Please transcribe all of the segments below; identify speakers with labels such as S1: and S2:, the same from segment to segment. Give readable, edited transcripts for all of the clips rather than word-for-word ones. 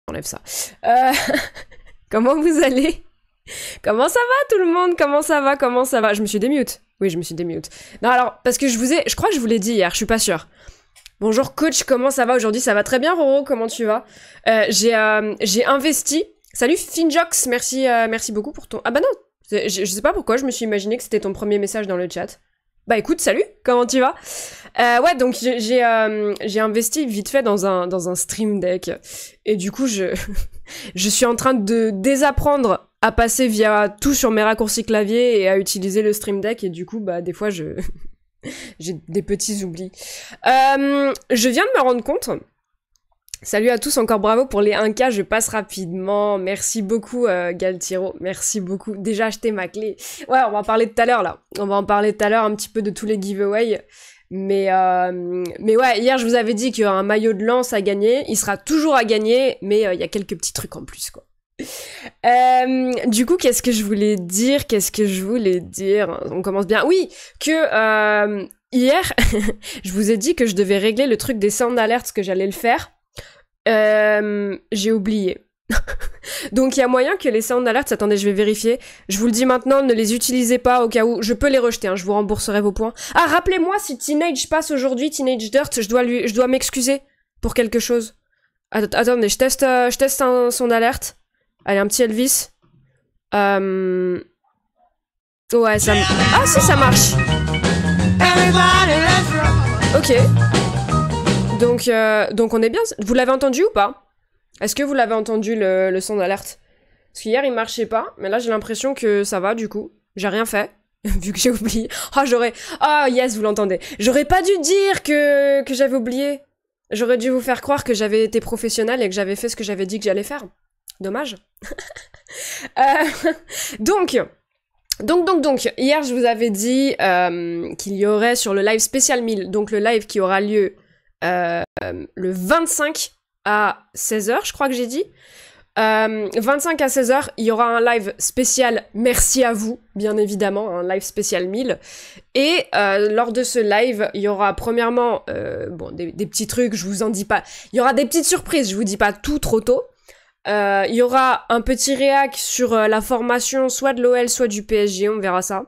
S1: Enlève ça. Comment vous allez? Comment ça va tout le monde? Comment ça va? Comment ça va? Je me suis démute. Oui, je me suis démute. Non, alors, parce que je crois que je vous l'ai dit hier, je suis pas sûre. Bonjour coach, comment ça va aujourd'hui? Ça va très bien Roro, comment tu vas? J'ai investi... Salut Finjox, merci beaucoup pour ton... Ah bah non, je sais pas pourquoi, je me suis imaginé que c'était ton premier message dans le chat. Bah écoute, salut, comment tu vas? Ouais, donc j'ai investi vite fait dans un Stream Deck. Et du coup, je suis en train de désapprendre à passer via tout sur mes raccourcis clavier et à utiliser le Stream Deck. Et du coup, bah des fois, j'ai des petits oublis. Je viens de me rendre compte... Salut à tous, encore bravo pour les 1K, je passe rapidement. Merci beaucoup Galtiro, merci beaucoup. Déjà acheté ma clé. Ouais, on va en parler tout à l'heure là. On va en parler tout à l'heure un petit peu de tous les giveaways. Mais ouais, hier je vous avais dit qu'il y aura un maillot de lance à gagner. Il sera toujours à gagner, mais il y a quelques petits trucs en plus quoi. Du coup, qu'est-ce que je voulais dire? On commence bien. Oui, que hier, je vous ai dit que je devais régler le truc des sound alerts, que j'allais le faire. J'ai oublié. Donc il y a moyen que les sound alerts, attendez, je vais vérifier. Je vous le dis maintenant, ne les utilisez pas au cas où. Je peux les rejeter, hein, je vous rembourserai vos points. Ah, rappelez-moi si Teenage passe aujourd'hui, Teenage Dirt, je dois m'excuser pour quelque chose. Attendez, je teste un son alerte. Allez, un petit Elvis. Ouais, ça... Ah si, ça marche. Ok. Donc on est bien... Vous l'avez entendu ou pas? Est-ce que vous l'avez entendu le son d'alerte? Parce qu'hier il marchait pas, mais là j'ai l'impression que ça va du coup. J'ai rien fait, vu que j'ai oublié. Yes, vous l'entendez. J'aurais pas dû dire que j'avais oublié. J'aurais dû vous faire croire que j'avais été professionnelle et que j'avais fait ce que j'avais dit que j'allais faire. Dommage. Donc, hier je vous avais dit qu'il y aurait sur le live spécial 1000, donc le live qui aura lieu le 25 à 16h, je crois que j'ai dit. 25 à 16h, il y aura un live spécial merci à vous, bien évidemment, un live spécial 1000. Et lors de ce live, il y aura premièrement des petits trucs, je vous en dis pas. Il y aura des petites surprises, je vous dis pas tout trop tôt. Il y aura un petit réac sur la formation soit de l'OL, soit du PSG, on verra ça.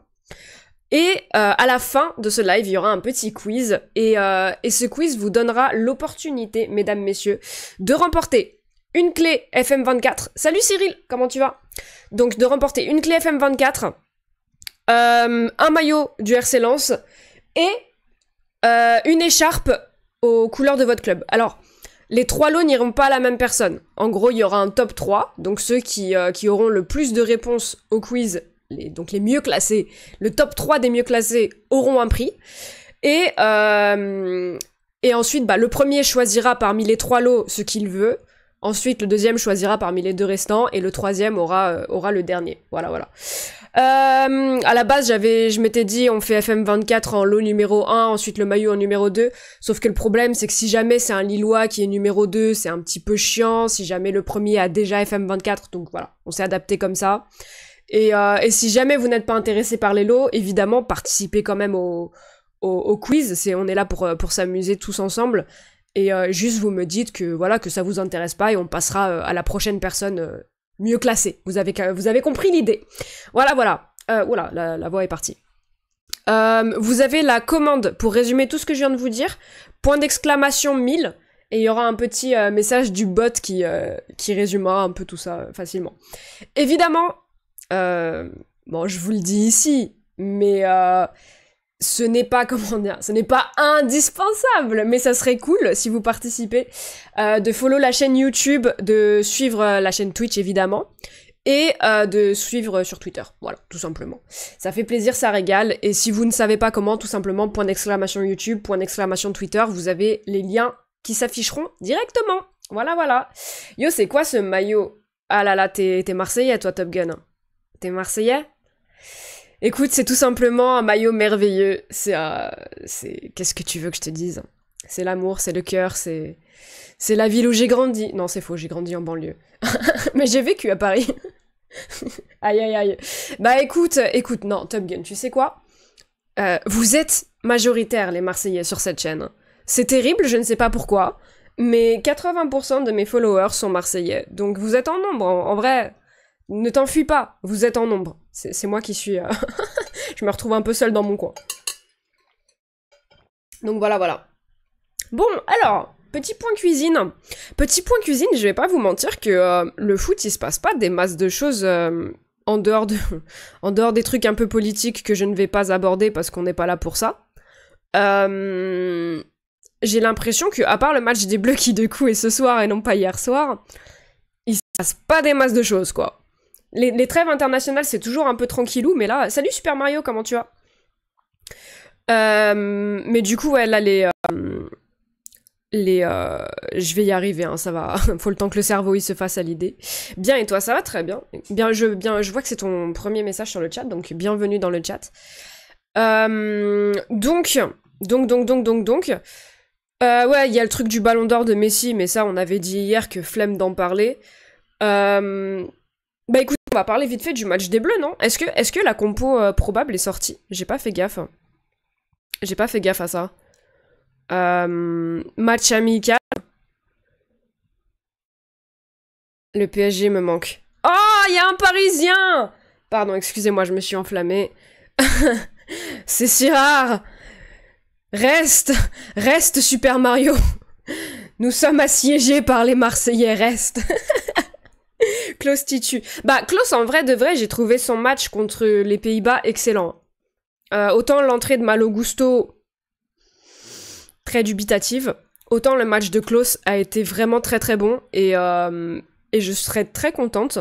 S1: Et à la fin de ce live, il y aura un petit quiz. Et ce quiz vous donnera l'opportunité, mesdames, messieurs, de remporter une clé FM24. Salut Cyril, comment tu vas? Donc de remporter une clé FM24, un maillot du RC Lens et une écharpe aux couleurs de votre club. Alors, les 3 lots n'iront pas à la même personne. En gros, il y aura un top 3, donc ceux qui auront le plus de réponses au quiz, donc les mieux classés, le top 3 des mieux classés auront un prix. Et ensuite, le premier choisira parmi les 3 lots ce qu'il veut. Ensuite, le deuxième choisira parmi les 2 restants. Et le troisième aura le dernier. Voilà. À la base, je m'étais dit, on fait FM24 en lot numéro 1, ensuite le maillot en numéro 2. Sauf que le problème, c'est que si jamais c'est un Lillois qui est numéro 2, c'est un petit peu chiant. Si jamais le premier a déjà FM24, donc voilà, on s'est adapté comme ça. Et si jamais vous n'êtes pas intéressé par les lots, évidemment, participez quand même au quiz. On est là pour s'amuser tous ensemble. Et juste vous me dites que voilà, que ça vous intéresse pas et on passera à la prochaine personne mieux classée. Vous avez compris l'idée. Voilà. Oula, la voix est partie. Vous avez la commande pour résumer tout ce que je viens de vous dire. Point d'exclamation 1000. Et il y aura un petit message du bot qui résumera un peu tout ça facilement. Évidemment, je vous le dis ici, mais ce n'est pas, ce n'est pas indispensable, mais ça serait cool si vous participez, de follow la chaîne YouTube, de suivre la chaîne Twitch évidemment, et de suivre sur Twitter, voilà, tout simplement. Ça fait plaisir, ça régale, et si vous ne savez pas comment, tout simplement, point d'exclamation YouTube, point d'exclamation Twitter, vous avez les liens qui s'afficheront directement. Voilà. Yo, c'est quoi ce maillot? Ah là là, t'es Marseillais toi, Top Gun? T'es Marseillais? Écoute, c'est tout simplement un maillot merveilleux. Qu'est-ce que tu veux que je te dise? C'est l'amour, c'est le cœur, c'est la ville où j'ai grandi. Non, c'est faux, j'ai grandi en banlieue. Mais j'ai vécu à Paris. Aïe. Bah écoute, non, Top Gun, tu sais quoi? Vous êtes majoritaires, les Marseillais, sur cette chaîne. C'est terrible, je ne sais pas pourquoi. mais 80% de mes followers sont marseillais. Donc vous êtes en nombre, en vrai, ne t'enfuis pas, vous êtes en nombre. C'est moi qui suis... je me retrouve un peu seule dans mon coin. Donc voilà, voilà. Bon, alors, petit point cuisine. Petit point cuisine, je vais pas vous mentir que le foot, il se passe pas des masses de choses en dehors des trucs un peu politiques que je ne vais pas aborder parce qu'on n'est pas là pour ça. J'ai l'impression que, à part le match des Bleus qui, du coup, est ce soir et non pas hier soir, il se passe pas des masses de choses, quoi. Les trêves internationales, c'est toujours un peu tranquillou, mais là... Salut Super Mario, comment tu vas? Mais du coup, ouais, là, je vais y arriver, hein, ça va. Faut le temps que le cerveau il se fasse à l'idée. Bien, et toi, ça va très bien. Je vois que c'est ton premier message sur le chat, donc bienvenue dans le chat. Donc... ouais, il y a le truc du Ballon d'Or de Messi, mais ça, on avait dit hier que flemme d'en parler. Bah écoute, on va parler vite fait du match des Bleus, non? Est-ce que la compo probable est sortie? J'ai pas fait gaffe. J'ai pas fait gaffe à ça. Match amical. Le PSG me manque. Oh, il y a un Parisien! Pardon, excusez-moi, je me suis enflammée. C'est si rare! Reste Super Mario. Nous sommes assiégés par les Marseillais, reste. Klaus Titu. Bah, Klaus, en vrai de vrai, j'ai trouvé son match contre les Pays-Bas excellent. Autant l'entrée de Malo Gusto, très dubitative, autant le match de Klaus a été vraiment très très bon, et je serais très contente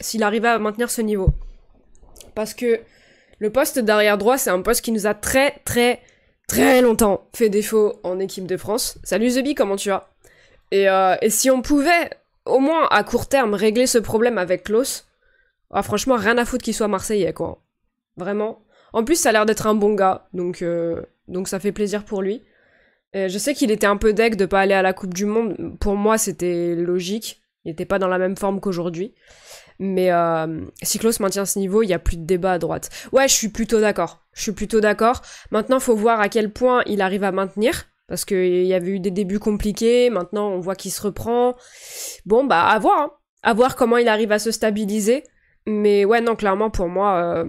S1: s'il arrivait à maintenir ce niveau. Parce que le poste d'arrière droit, c'est un poste qui nous a très très très longtemps fait défaut en équipe de France. Salut Zebi, comment tu vas? Et si on pouvait, au moins à court terme, régler ce problème avec Klaus, franchement, rien à foutre qu'il soit marseillais, quoi. Vraiment. En plus, ça a l'air d'être un bon gars, donc ça fait plaisir pour lui. Je sais qu'il était un peu deg de pas aller à la Coupe du Monde. Pour moi, c'était logique. Il était pas dans la même forme qu'aujourd'hui. Mais si Klaus maintient ce niveau, il y a plus de débat à droite. Ouais, je suis plutôt d'accord. Maintenant, faut voir à quel point il arrive à maintenir. Parce qu'il y avait eu des débuts compliqués. Maintenant, on voit qu'il se reprend. Bon, bah, à voir. Hein. À voir comment il arrive à se stabiliser. Mais ouais, non, clairement, pour moi,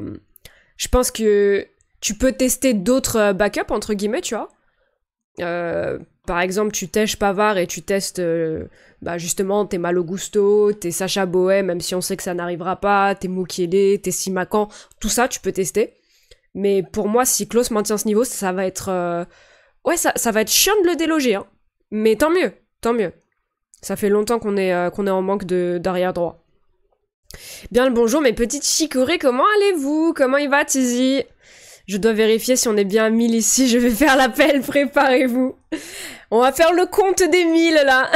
S1: je pense que tu peux tester d'autres backups, entre guillemets, tu vois. Par exemple, tu tèches Pavard et tu testes justement tes Malo Gusto, tes Sacha Boey, même si on sait que ça n'arrivera pas, tes Mukiele, tes Simakan, tout ça tu peux tester. Mais pour moi, si Klaus maintient ce niveau, ça va être ça va être chiant de le déloger, hein. Mais tant mieux. Ça fait longtemps qu'on est en manque d'arrière droit. Bien le bonjour mes petites chicorées, comment allez-vous? Comment il va Tizi? Je dois vérifier si on est bien à 1000 ici, je vais faire l'appel, préparez-vous. On va faire le compte des 1000 là.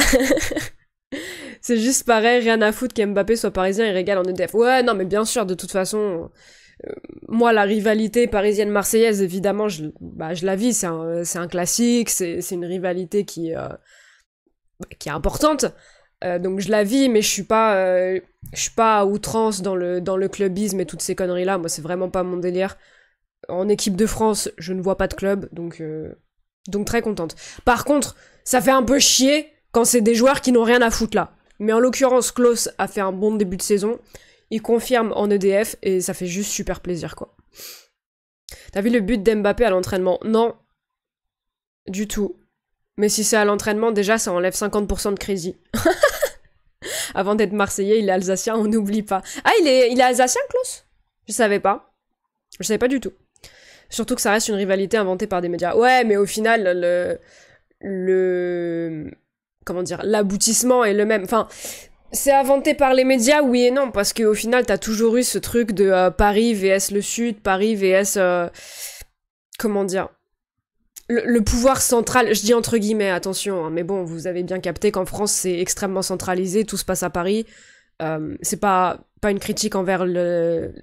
S1: C'est juste pareil, rien à foutre qu'Mbappé soit parisien et régale en EDF. Ouais, non mais bien sûr, de toute façon, moi la rivalité parisienne-marseillaise, évidemment, je la vis, c'est un classique, c'est une rivalité qui est importante. Donc je la vis, mais je suis pas à outrance dans le clubisme et toutes ces conneries là, moi c'est vraiment pas mon délire. En équipe de France, je ne vois pas de club, donc très contente. Par contre, ça fait un peu chier quand c'est des joueurs qui n'ont rien à foutre là. Mais en l'occurrence, Klaus a fait un bon début de saison, il confirme en EDF, et ça fait juste super plaisir, quoi. T'as vu le but d'Mbappé à l'entraînement? Non. Du tout. Mais si c'est à l'entraînement, déjà, ça enlève 50% de crédit. Avant d'être marseillais, il est alsacien, on n'oublie pas. Ah, il est alsacien, Klaus? Je savais pas. Je savais pas du tout. Surtout que ça reste une rivalité inventée par des médias. Ouais, mais au final, comment dire, l'aboutissement est le même. Enfin, c'est inventé par les médias, oui et non, parce qu'au final, t'as toujours eu ce truc de Paris vs le Sud, Paris vs... comment dire, le pouvoir central, je dis entre guillemets, attention, hein, mais bon, vous avez bien capté qu'en France, c'est extrêmement centralisé, tout se passe à Paris. C'est pas une critique envers le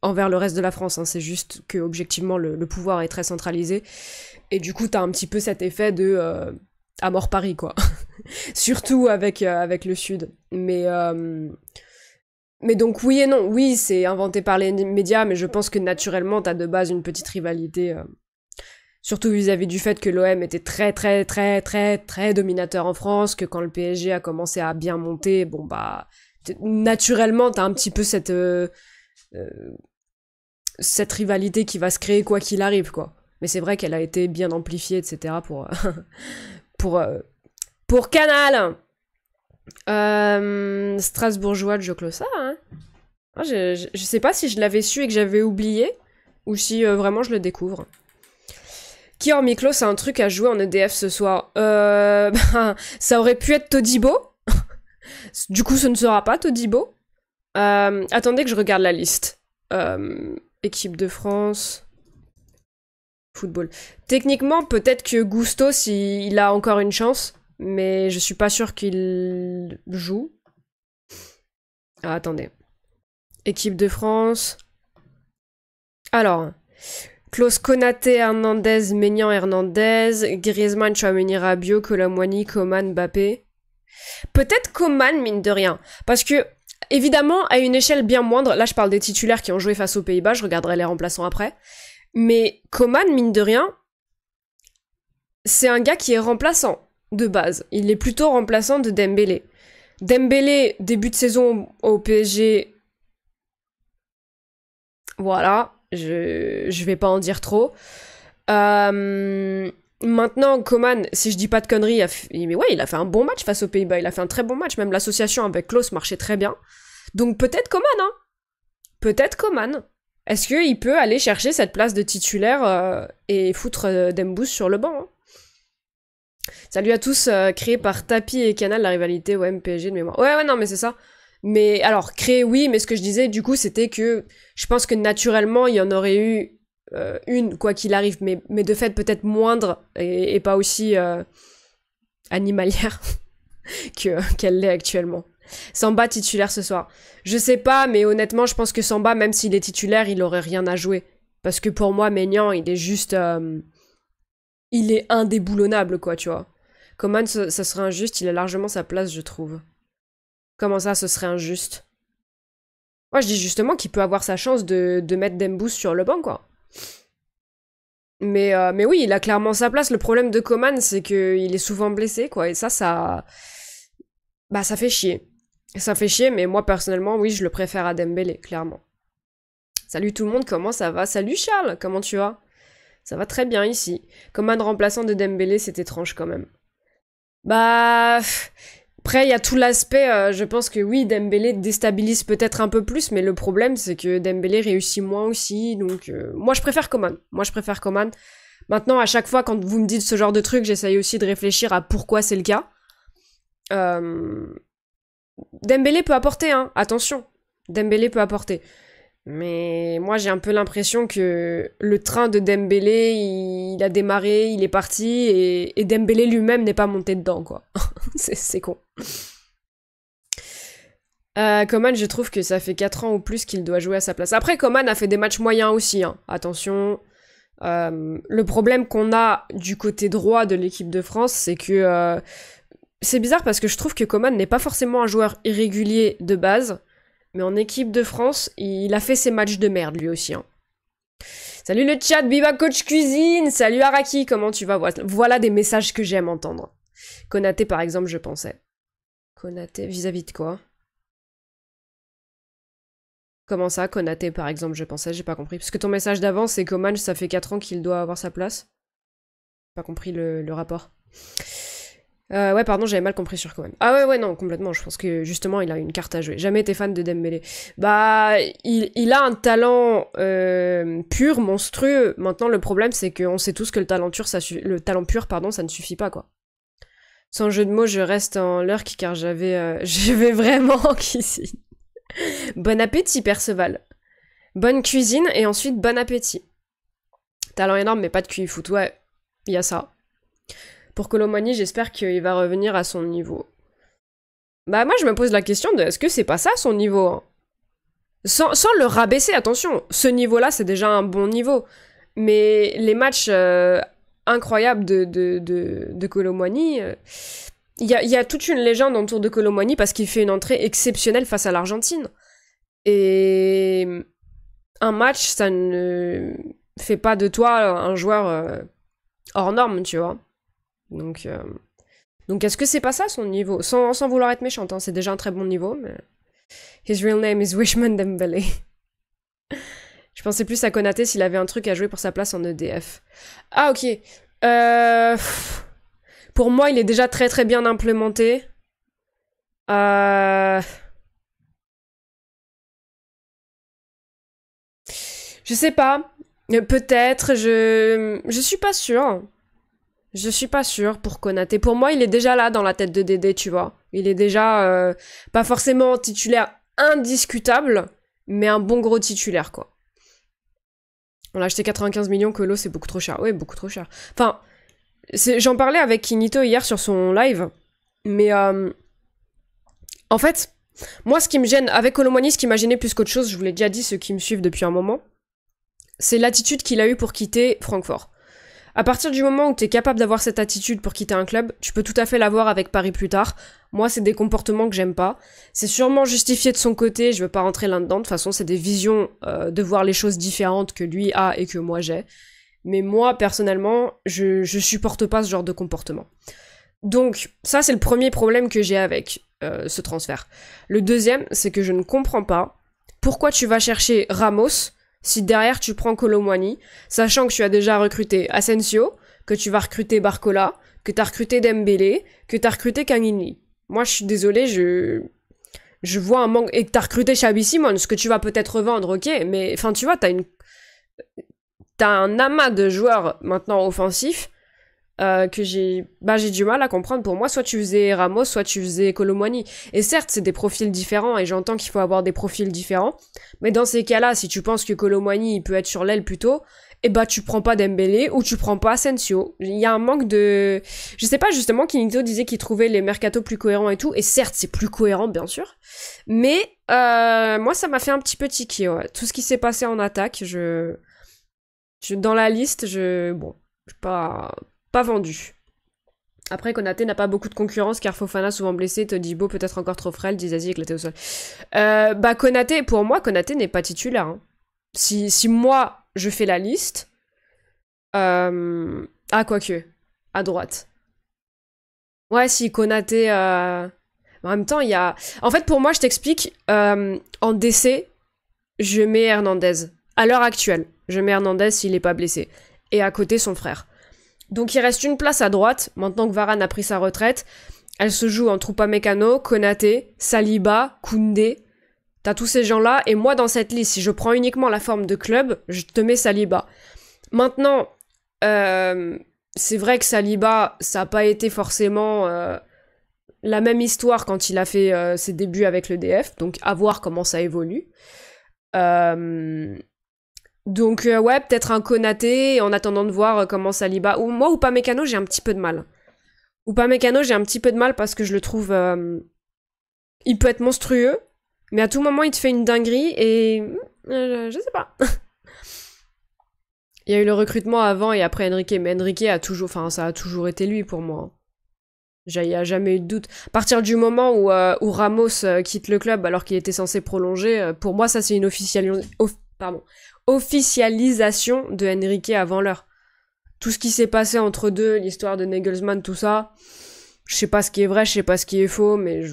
S1: reste de la France, hein, c'est juste que objectivement le pouvoir est très centralisé, et du coup t'as un petit peu cet effet de à mort Paris, quoi. Surtout avec le Sud. Mais donc oui et non, oui c'est inventé par les médias, mais je pense que naturellement t'as de base une petite rivalité Surtout vis-à-vis du fait que l'OM était très très très très très dominateur en France, que quand le PSG a commencé à bien monter, bon bah naturellement t'as un petit peu cette rivalité qui va se créer quoi qu'il arrive quoi. Mais c'est vrai qu'elle a été bien amplifiée, etc. pour, pour Canal. Strasbourgeois de Joclosa, hein. Ah, je sais pas si je l'avais su et que j'avais oublié, ou si vraiment je le découvre. Qui hormis Klaus a un truc à jouer en EDF ce soir? Ça aurait pu être Todibo. Du coup, ce ne sera pas Todibo. Attendez que je regarde la liste. Équipe de France... Football. Techniquement, peut-être que Gustos, il a encore une chance, mais je suis pas sûre qu'il joue. Ah, attendez. Équipe de France... Alors... Klaus, Konaté, Hernandez, Maignan, Hernandez, Griezmann, Tchouaméni, Rabiot, Colomwani, Coman, Mbappé. Peut-être Coman, mine de rien. Parce que, évidemment, à une échelle bien moindre, là je parle des titulaires qui ont joué face aux Pays-Bas, je regarderai les remplaçants après. Mais Coman, mine de rien, c'est un gars qui est remplaçant, de base. Il est plutôt remplaçant de Dembélé. Dembélé, début de saison au PSG... Voilà... Je vais pas en dire trop. Maintenant, Coman, si je dis pas de conneries, mais ouais, il a fait un bon match face aux Pays-Bas. Il a fait un très bon match. Même l'association avec Klaus marchait très bien. Donc peut-être Coman, hein. Peut-être Coman. Est-ce qu'il peut aller chercher cette place de titulaire et foutre Dembous sur le banc, hein. Salut à tous, créé par Tapi et Canal, la rivalité OM-PSG de mémoire. Ouais, non, mais c'est ça. Mais alors, créé, oui, mais ce que je disais, du coup, c'était que je pense que naturellement, il y en aurait eu une, quoi qu'il arrive, mais de fait peut-être moindre et pas aussi animalière qu'elle l'est actuellement. Samba titulaire ce soir. Je sais pas, mais honnêtement, je pense que Samba, même s'il est titulaire, il aurait rien à jouer. Parce que pour moi, Maignan, il est juste... il est indéboulonnable, quoi, tu vois. Coman, ça serait injuste, il a largement sa place, je trouve. Comment ça, ce serait injuste? Moi, je dis justement qu'il peut avoir sa chance de mettre Dembous sur le banc, quoi. Mais oui, il a clairement sa place. Le problème de Coman, c'est qu'il est souvent blessé, quoi. Et ça... Bah, ça fait chier. Ça fait chier, mais moi, personnellement, oui, je le préfère à Dembélé, clairement. Salut tout le monde, comment ça va? Salut Charles, comment tu vas? Ça va très bien ici. Coman remplaçant de Dembélé, c'est étrange, quand même. Bah... Après, il y a tout l'aspect, je pense que oui, Dembélé déstabilise peut-être un peu plus, mais le problème, c'est que Dembélé réussit moins aussi, donc... moi, je préfère Coman. Maintenant, à chaque fois, quand vous me dites ce genre de truc, j'essaye aussi de réfléchir à pourquoi c'est le cas. Dembélé peut apporter, hein, attention. Dembélé peut apporter. Mais moi, j'ai un peu l'impression que le train de Dembélé, il a démarré, il est parti, et Dembélé lui-même n'est pas monté dedans, quoi. c'est con. Coman, je trouve que ça fait 4 ans ou plus qu'il doit jouer à sa place. Après, Coman a fait des matchs moyens aussi, hein. Attention. Le problème qu'on a du côté droit de l'équipe de France, c'est que... c'est bizarre parce que je trouve que Coman n'est pas forcément un joueur irrégulier de base, mais en équipe de France, il a fait ses matchs de merde lui aussi, hein. Salut le chat, Biba Coach Cuisine. Salut Araki, comment tu vas? Voilà des messages que j'aime entendre. Konaté par exemple, je pensais. Konaté, vis-à-vis de quoi? Comment ça, Konaté par exemple, je pensais? J'ai pas compris. Parce que ton message d'avant, c'est Coman, ça fait 4 ans qu'il doit avoir sa place. J'ai pas compris le rapport. Ouais, pardon, j'avais mal compris sur Coman. Ah ouais, non, complètement. Je pense que, justement, il a une carte à jouer. Jamais été fan de Dembélé. Bah, il a un talent pur, monstrueux. Maintenant, le problème, c'est qu'on sait tous que le talent pur, ça ne suffit pas, quoi. Sans jeu de mots, je reste en lurk, car je vais vraiment en cuisine. Bon appétit, Perceval. Bonne cuisine, et ensuite, bon appétit. Talent énorme, mais pas de QI foot. Ouais, il y a ça. Pour Colomani, j'espère qu'il va revenir à son niveau. Bah moi je me pose la question de est-ce que c'est pas ça son niveau, hein, sans le rabaisser, attention. Ce niveau-là, c'est déjà un bon niveau. Mais les matchs incroyables de Colomani... Il y a toute une légende autour de Colomani parce qu'il fait une entrée exceptionnelle face à l'Argentine. Et un match, ça ne fait pas de toi un joueur hors norme, tu vois. Donc est-ce que c'est pas ça son niveau? Sans vouloir être méchante, hein, c'est déjà un très bon niveau, mais... His real name is Wishman Dembélé. Je pensais plus à Konaté s'il avait un truc à jouer pour sa place en EDF. Ah, ok. Pour moi, il est déjà très très bien implémenté. Je sais pas. Peut-être, je suis pas sûre. Je suis pas sûre pour Konaté. Pour moi, il est déjà là dans la tête de Dédé, tu vois. Il est déjà pas forcément titulaire indiscutable, mais un bon gros titulaire, quoi. On a acheté 95 millions, Colo, c'est beaucoup trop cher. Ouais, beaucoup trop cher. Enfin, j'en parlais avec Kinito hier sur son live, mais en fait, moi, ce qui me gêne avec Kolo Muani, ce qui m'a gêné plus qu'autre chose, je vous l'ai déjà dit, ceux qui me suivent depuis un moment, c'est l'attitude qu'il a eue pour quitter Francfort. À partir du moment où t'es capable d'avoir cette attitude pour quitter un club, tu peux tout à fait l'avoir avec Paris plus tard. Moi, c'est des comportements que j'aime pas. C'est sûrement justifié de son côté, je veux pas rentrer là-dedans. De toute façon, c'est des visions de voir les choses différentes que lui a et que moi j'ai. Mais moi, personnellement, je supporte pas ce genre de comportement. Donc, ça, c'est le premier problème que j'ai avec ce transfert. Le deuxième, c'est que je ne comprends pas pourquoi tu vas chercher Ramos si derrière tu prends Kolo Muani, sachant que tu as déjà recruté Asensio, que tu vas recruter Barcola, que tu as recruté Dembélé, que tu as recruté Kangin. Moi, je suis désolée, je vois un manque... Et que tu as recruté Xabi Simons, ce que tu vas peut-être revendre, ok, mais enfin, tu vois, t'as un amas de joueurs maintenant offensifs que j'ai du mal à comprendre. Pour moi, soit tu faisais Ramos, soit tu faisais Kolo Muani. Et certes, c'est des profils différents, et j'entends qu'il faut avoir des profils différents, mais dans ces cas-là, si tu penses que Kolo Muani, il peut être sur l'aile plutôt, eh bah tu prends pas Dembélé, ou tu prends pas Asensio. Il y a un manque de... Je sais pas, justement, Kinito disait qu'il trouvait les mercatos plus cohérents et tout, et certes, c'est plus cohérent, bien sûr, mais moi, ça m'a fait un petit peu tiquer, ouais. Tout ce qui s'est passé en attaque, dans la liste, bon, je suis pas vendu. Après, Konaté n'a pas beaucoup de concurrence car Fofana souvent blessé, Todibo peut-être encore trop frêle, Dizazi éclaté au sol. Konaté, pour moi, Konaté n'est pas titulaire. Hein. Si moi, je fais la liste... quoique. À droite. Ouais, si, Konaté... En même temps, il y a... En fait, pour moi, je t'explique, en DC, je mets Hernandez. À l'heure actuelle, je mets Hernandez s'il est pas blessé. Et à côté, son frère. Donc il reste une place à droite, maintenant que Varane a pris sa retraite. Elle se joue entre Upamecano, Konaté, Saliba, Koundé. T'as tous ces gens-là, et moi dans cette liste, si je prends uniquement la forme de club, je te mets Saliba. Maintenant, c'est vrai que Saliba, ça n'a pas été forcément la même histoire quand il a fait ses débuts avec le DF, donc à voir comment ça évolue. Donc ouais, peut-être un Konaté en attendant de voir comment Saliba... Moi, Upamecano, j'ai un petit peu de mal. Upamecano, j'ai un petit peu de mal parce que je le trouve... il peut être monstrueux, mais à tout moment, il te fait une dinguerie et... je sais pas. Il y a eu le recrutement avant et après Enrique, mais Enrique a toujours... Enfin, ça a toujours été lui pour moi. Il n'y a jamais eu de doute. À partir du moment où Ramos quitte le club alors qu'il était censé prolonger, pour moi, ça c'est une officialisation de Enrique avant l'heure. Tout ce qui s'est passé entre deux, l'histoire de Nagelsmann, tout ça, je sais pas ce qui est vrai, je sais pas ce qui est faux, mais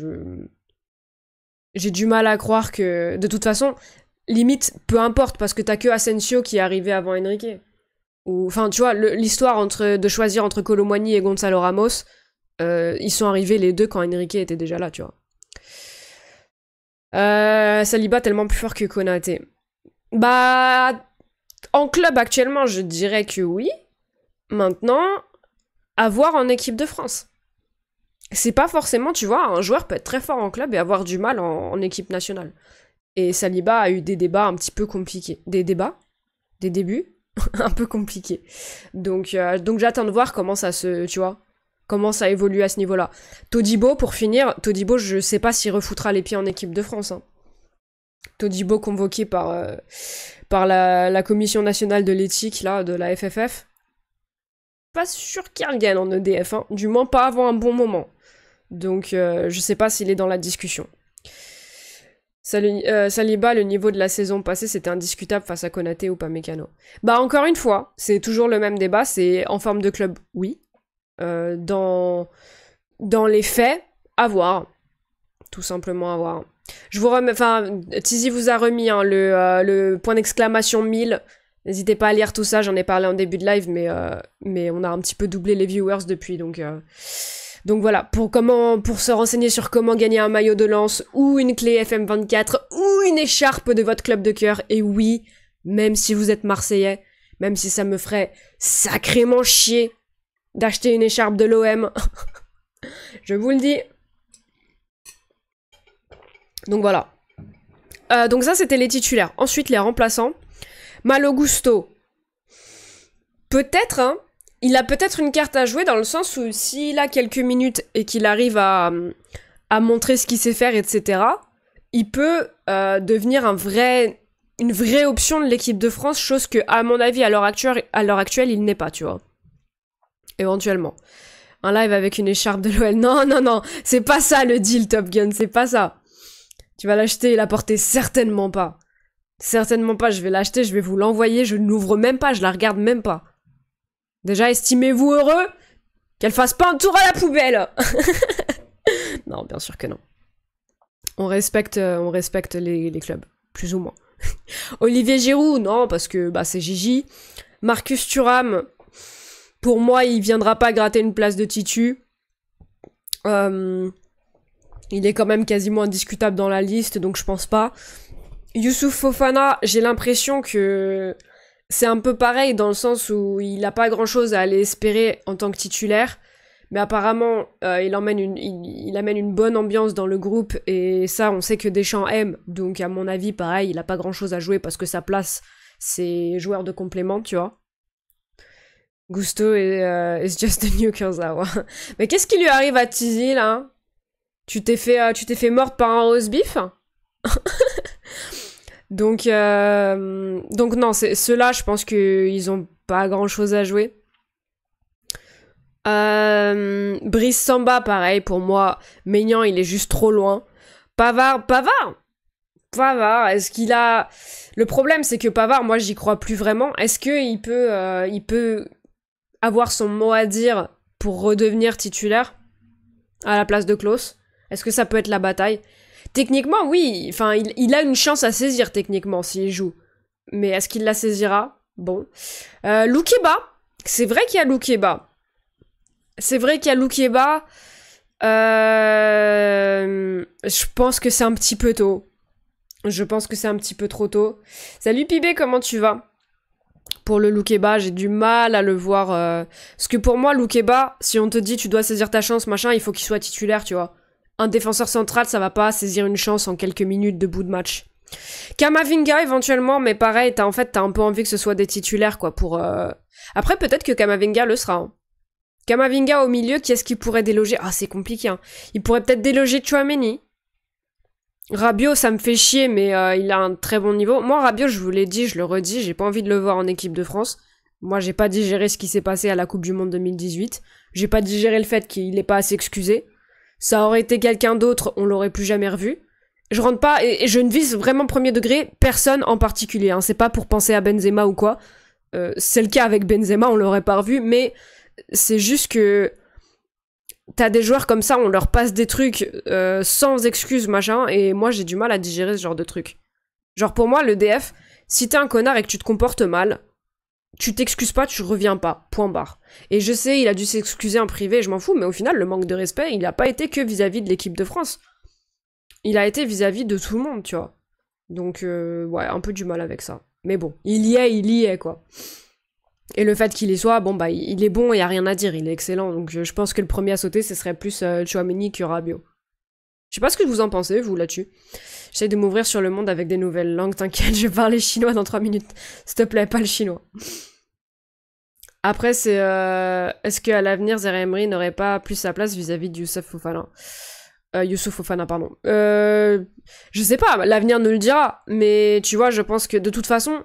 S1: j'ai du mal à croire que... De toute façon, limite, peu importe, parce que t'as que Asensio qui est arrivé avant Enrique. Enfin, tu vois, l'histoire de choisir entre Kolo Muani et Gonzalo Ramos, ils sont arrivés les deux quand Enrique était déjà là, tu vois. Saliba tellement plus fort que Konaté. En club actuellement, je dirais que oui. Maintenant, à voir en équipe de France. C'est pas forcément, tu vois, un joueur peut être très fort en club et avoir du mal en équipe nationale. Et Saliba a eu des débats un petit peu compliqués. Des débats? Des débuts? Un peu compliqués. Donc j'attends de voir comment ça comment ça évolue à ce niveau-là. Todibo, pour finir, je sais pas s'il refoutra les pieds en équipe de France. Hein. Todibo convoqué par la Commission nationale de l'éthique, là, de la FFF. Pas sûr qu'il revienne en EDF, hein. Du moins pas avant un bon moment. Donc, je sais pas s'il est dans la discussion. Saliba, le niveau de la saison passée, c'était indiscutable face à Konaté ou Upamecano. Bah encore une fois, c'est toujours le même débat, c'est en forme de club, oui. Dans les faits, à voir. Tout simplement à voir. Je vous remets, enfin, Tizi vous a remis hein, le point d'exclamation 1000. N'hésitez pas à lire tout ça, j'en ai parlé en début de live, mais on a un petit peu doublé les viewers depuis, donc voilà, pour se renseigner sur comment gagner un maillot de lance, ou une clé FM24, ou une écharpe de votre club de cœur, et oui, même si vous êtes Marseillais, même si ça me ferait sacrément chier d'acheter une écharpe de l'OM, je vous le dis. Donc voilà. Donc ça, c'était les titulaires. Ensuite, les remplaçants. Malo Gusto. Peut-être, hein. Il a peut-être une carte à jouer dans le sens où s'il a quelques minutes et qu'il arrive à montrer ce qu'il sait faire, etc., il peut devenir une vraie option de l'équipe de France, chose que, à mon avis, à l'heure actuelle, il n'est pas, tu vois. Éventuellement. Un live avec une écharpe de l'OL. Non, c'est pas ça le deal, Top Gun, c'est pas ça. Tu vas l'acheter et la porter, certainement pas. Certainement pas, je vais l'acheter, je vais vous l'envoyer, je ne l'ouvre même pas, je la regarde même pas. Déjà, estimez-vous heureux qu'elle fasse pas un tour à la poubelle. Non, bien sûr que non. On respecte les clubs, plus ou moins. Olivier Giroud, non, parce que bah c'est Gigi. Marcus Thuram, pour moi, il viendra pas gratter une place de titu. Il est quand même quasiment indiscutable dans la liste, donc je pense pas. Youssouf Fofana, j'ai l'impression que c'est un peu pareil dans le sens où il a pas grand chose à aller espérer en tant que titulaire, mais apparemment il amène une bonne ambiance dans le groupe et ça on sait que Deschamps aime, donc à mon avis pareil il a pas grand chose à jouer parce que sa place c'est joueur de complément, tu vois. Gusto is just a new Kurzawa. Mais qu'est-ce qui lui arrive à Tizi là? Tu t'es fait morte par un roast beef? Donc non, ceux-là, je pense qu'ils ont pas grand-chose à jouer. Brice Samba, pareil, pour moi. Maignan, il est juste trop loin. Pavard, est-ce qu'il a... Le problème, c'est que Pavard, moi, j'y crois plus vraiment. Est-ce qu'il peut avoir son mot à dire pour redevenir titulaire à la place de Klose? Est-ce que ça peut être la bataille? Techniquement, oui. Enfin, il a une chance à saisir, techniquement, s'il joue. Mais est-ce qu'il la saisira? Bon. Loukeba. C'est vrai qu'il y a Loukeba. Je pense que c'est un petit peu tôt. Je pense que c'est un petit peu trop tôt. Salut Pibé, comment tu vas? Pour le Loukeba, j'ai du mal à le voir. Parce que pour moi, Loukeba, si on te dit tu dois saisir ta chance, machin, il faut qu'il soit titulaire, tu vois. Un défenseur central, ça va pas saisir une chance en quelques minutes de bout de match. Kamavinga, éventuellement, mais pareil, t'as un peu envie que ce soit des titulaires, quoi, pour... Après, peut-être que Kamavinga le sera. Hein. Kamavinga au milieu, qui est-ce qu'il pourrait déloger? Ah, c'est compliqué, hein. Il pourrait peut-être déloger Tchouaméni. Rabiot, ça me fait chier, mais il a un très bon niveau. Moi, Rabiot, je vous l'ai dit, je le redis, j'ai pas envie de le voir en équipe de France. Moi, j'ai pas digéré ce qui s'est passé à la Coupe du Monde 2018. J'ai pas digéré le fait qu'il ait pas assez excusé. Ça aurait été quelqu'un d'autre, on l'aurait plus jamais revu. Je rentre pas, et je ne vise vraiment premier degré personne en particulier, hein. C'est pas pour penser à Benzema ou quoi. C'est le cas avec Benzema, on l'aurait pas revu, mais c'est juste que t'as des joueurs comme ça, on leur passe des trucs sans excuse, machin, et moi j'ai du mal à digérer ce genre de truc. Genre pour moi, le DF, si t'es un connard et que tu te comportes mal, tu t'excuses pas, tu reviens pas. Point barre. Et je sais, il a dû s'excuser en privé, je m'en fous, mais au final, le manque de respect, il a pas été que vis-à-vis de l'équipe de France. Il a été vis-à-vis de tout le monde, tu vois. Donc, ouais, un peu du mal avec ça. Mais bon, il y est, quoi. Et le fait qu'il y soit, bon, bah, il est bon, il y a rien à dire, il est excellent. Donc, je pense que le premier à sauter, ce serait plus Tchouaméni que Rabiot. Je sais pas ce que vous en pensez, vous, là-dessus. J'essaie de m'ouvrir sur le monde avec des nouvelles langues, t'inquiète, je vais parler chinois dans 3 minutes. S'il te plaît, pas le chinois. Après, c'est... est-ce qu'à l'avenir, Zaire Emery n'aurait pas plus sa place vis-à-vis de Youssouf Fofana? Youssouf Fofana, pardon. Je sais pas, l'avenir nous le dira. Mais tu vois, je pense que de toute façon,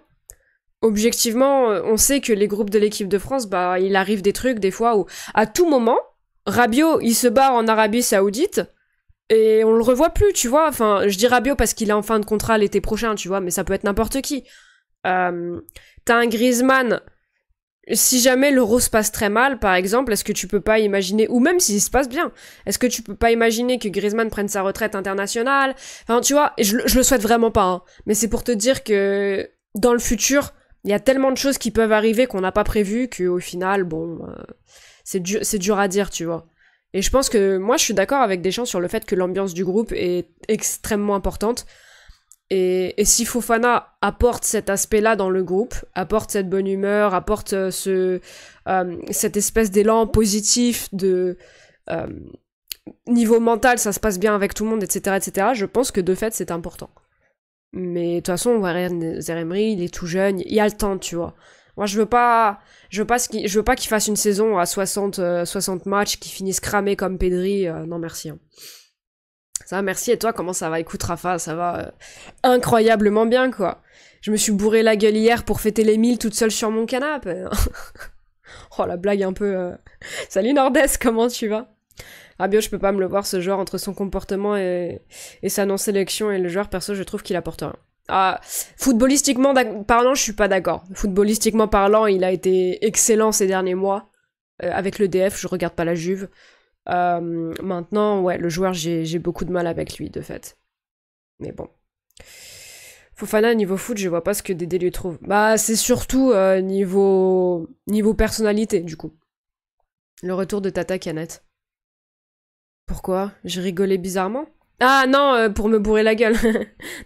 S1: objectivement, on sait que les groupes de l'équipe de France, bah, il arrive des trucs, des fois, où à tout moment, Rabiot, il se barre en Arabie Saoudite, Et on le revoit plus, tu vois. Enfin, je dis Rabiot parce qu'il est en fin de contrat l'été prochain, tu vois, mais ça peut être n'importe qui. T'as un Griezmann, si jamais l'Euro se passe très mal, par exemple, est-ce que tu peux pas imaginer, ou même s'il se passe bien, est-ce que tu peux pas imaginer que Griezmann prenne sa retraite internationale? Enfin, tu vois, je le souhaite vraiment pas, hein, mais c'est pour te dire que dans le futur, il y a tellement de choses qui peuvent arriver qu'on n'a pas prévu qu'au final, bon, c'est dur à dire, tu vois. Et je pense que moi, je suis d'accord avec Deschamps sur le fait que l'ambiance du groupe est extrêmement importante. Et si Fofana apporte cet aspect-là dans le groupe, apporte cette bonne humeur, apporte cette espèce d'élan positif de niveau mental, ça se passe bien avec tout le monde, etc., je pense que de fait, c'est important. Mais de toute façon, Warren Zaïre-Emery, il est tout jeune, il a le temps, tu vois. Moi, je veux pas qu'il fasse une saison à 60 matchs, qu'il finisse cramé comme Pedri. Non, merci. Hein. Ça va, merci. Et toi, comment ça va? Écoute, Rafa, ça va incroyablement bien, quoi. Je me suis bourré la gueule hier pour fêter les 1000 toute seule sur mon canapé. Oh, la blague un peu... Salut Nordes, comment tu vas? Rabiot, je peux pas me le voir, ce joueur, entre son comportement et sa non-sélection et le joueur, perso, je trouve qu'il apporte rien. Ah, footballistiquement parlant, je suis pas d'accord. Footballistiquement parlant, il a été excellent ces derniers mois. Avec le DF, je regarde pas la Juve. Maintenant, ouais, le joueur, j'ai beaucoup de mal avec lui, de fait. Mais bon. Fofana, niveau foot, je vois pas ce que Dédé lui trouve. Bah, c'est surtout niveau personnalité, du coup. Le retour de Tata Canette. Pourquoi? J'ai rigolé bizarrement? Ah non, pour me bourrer la gueule.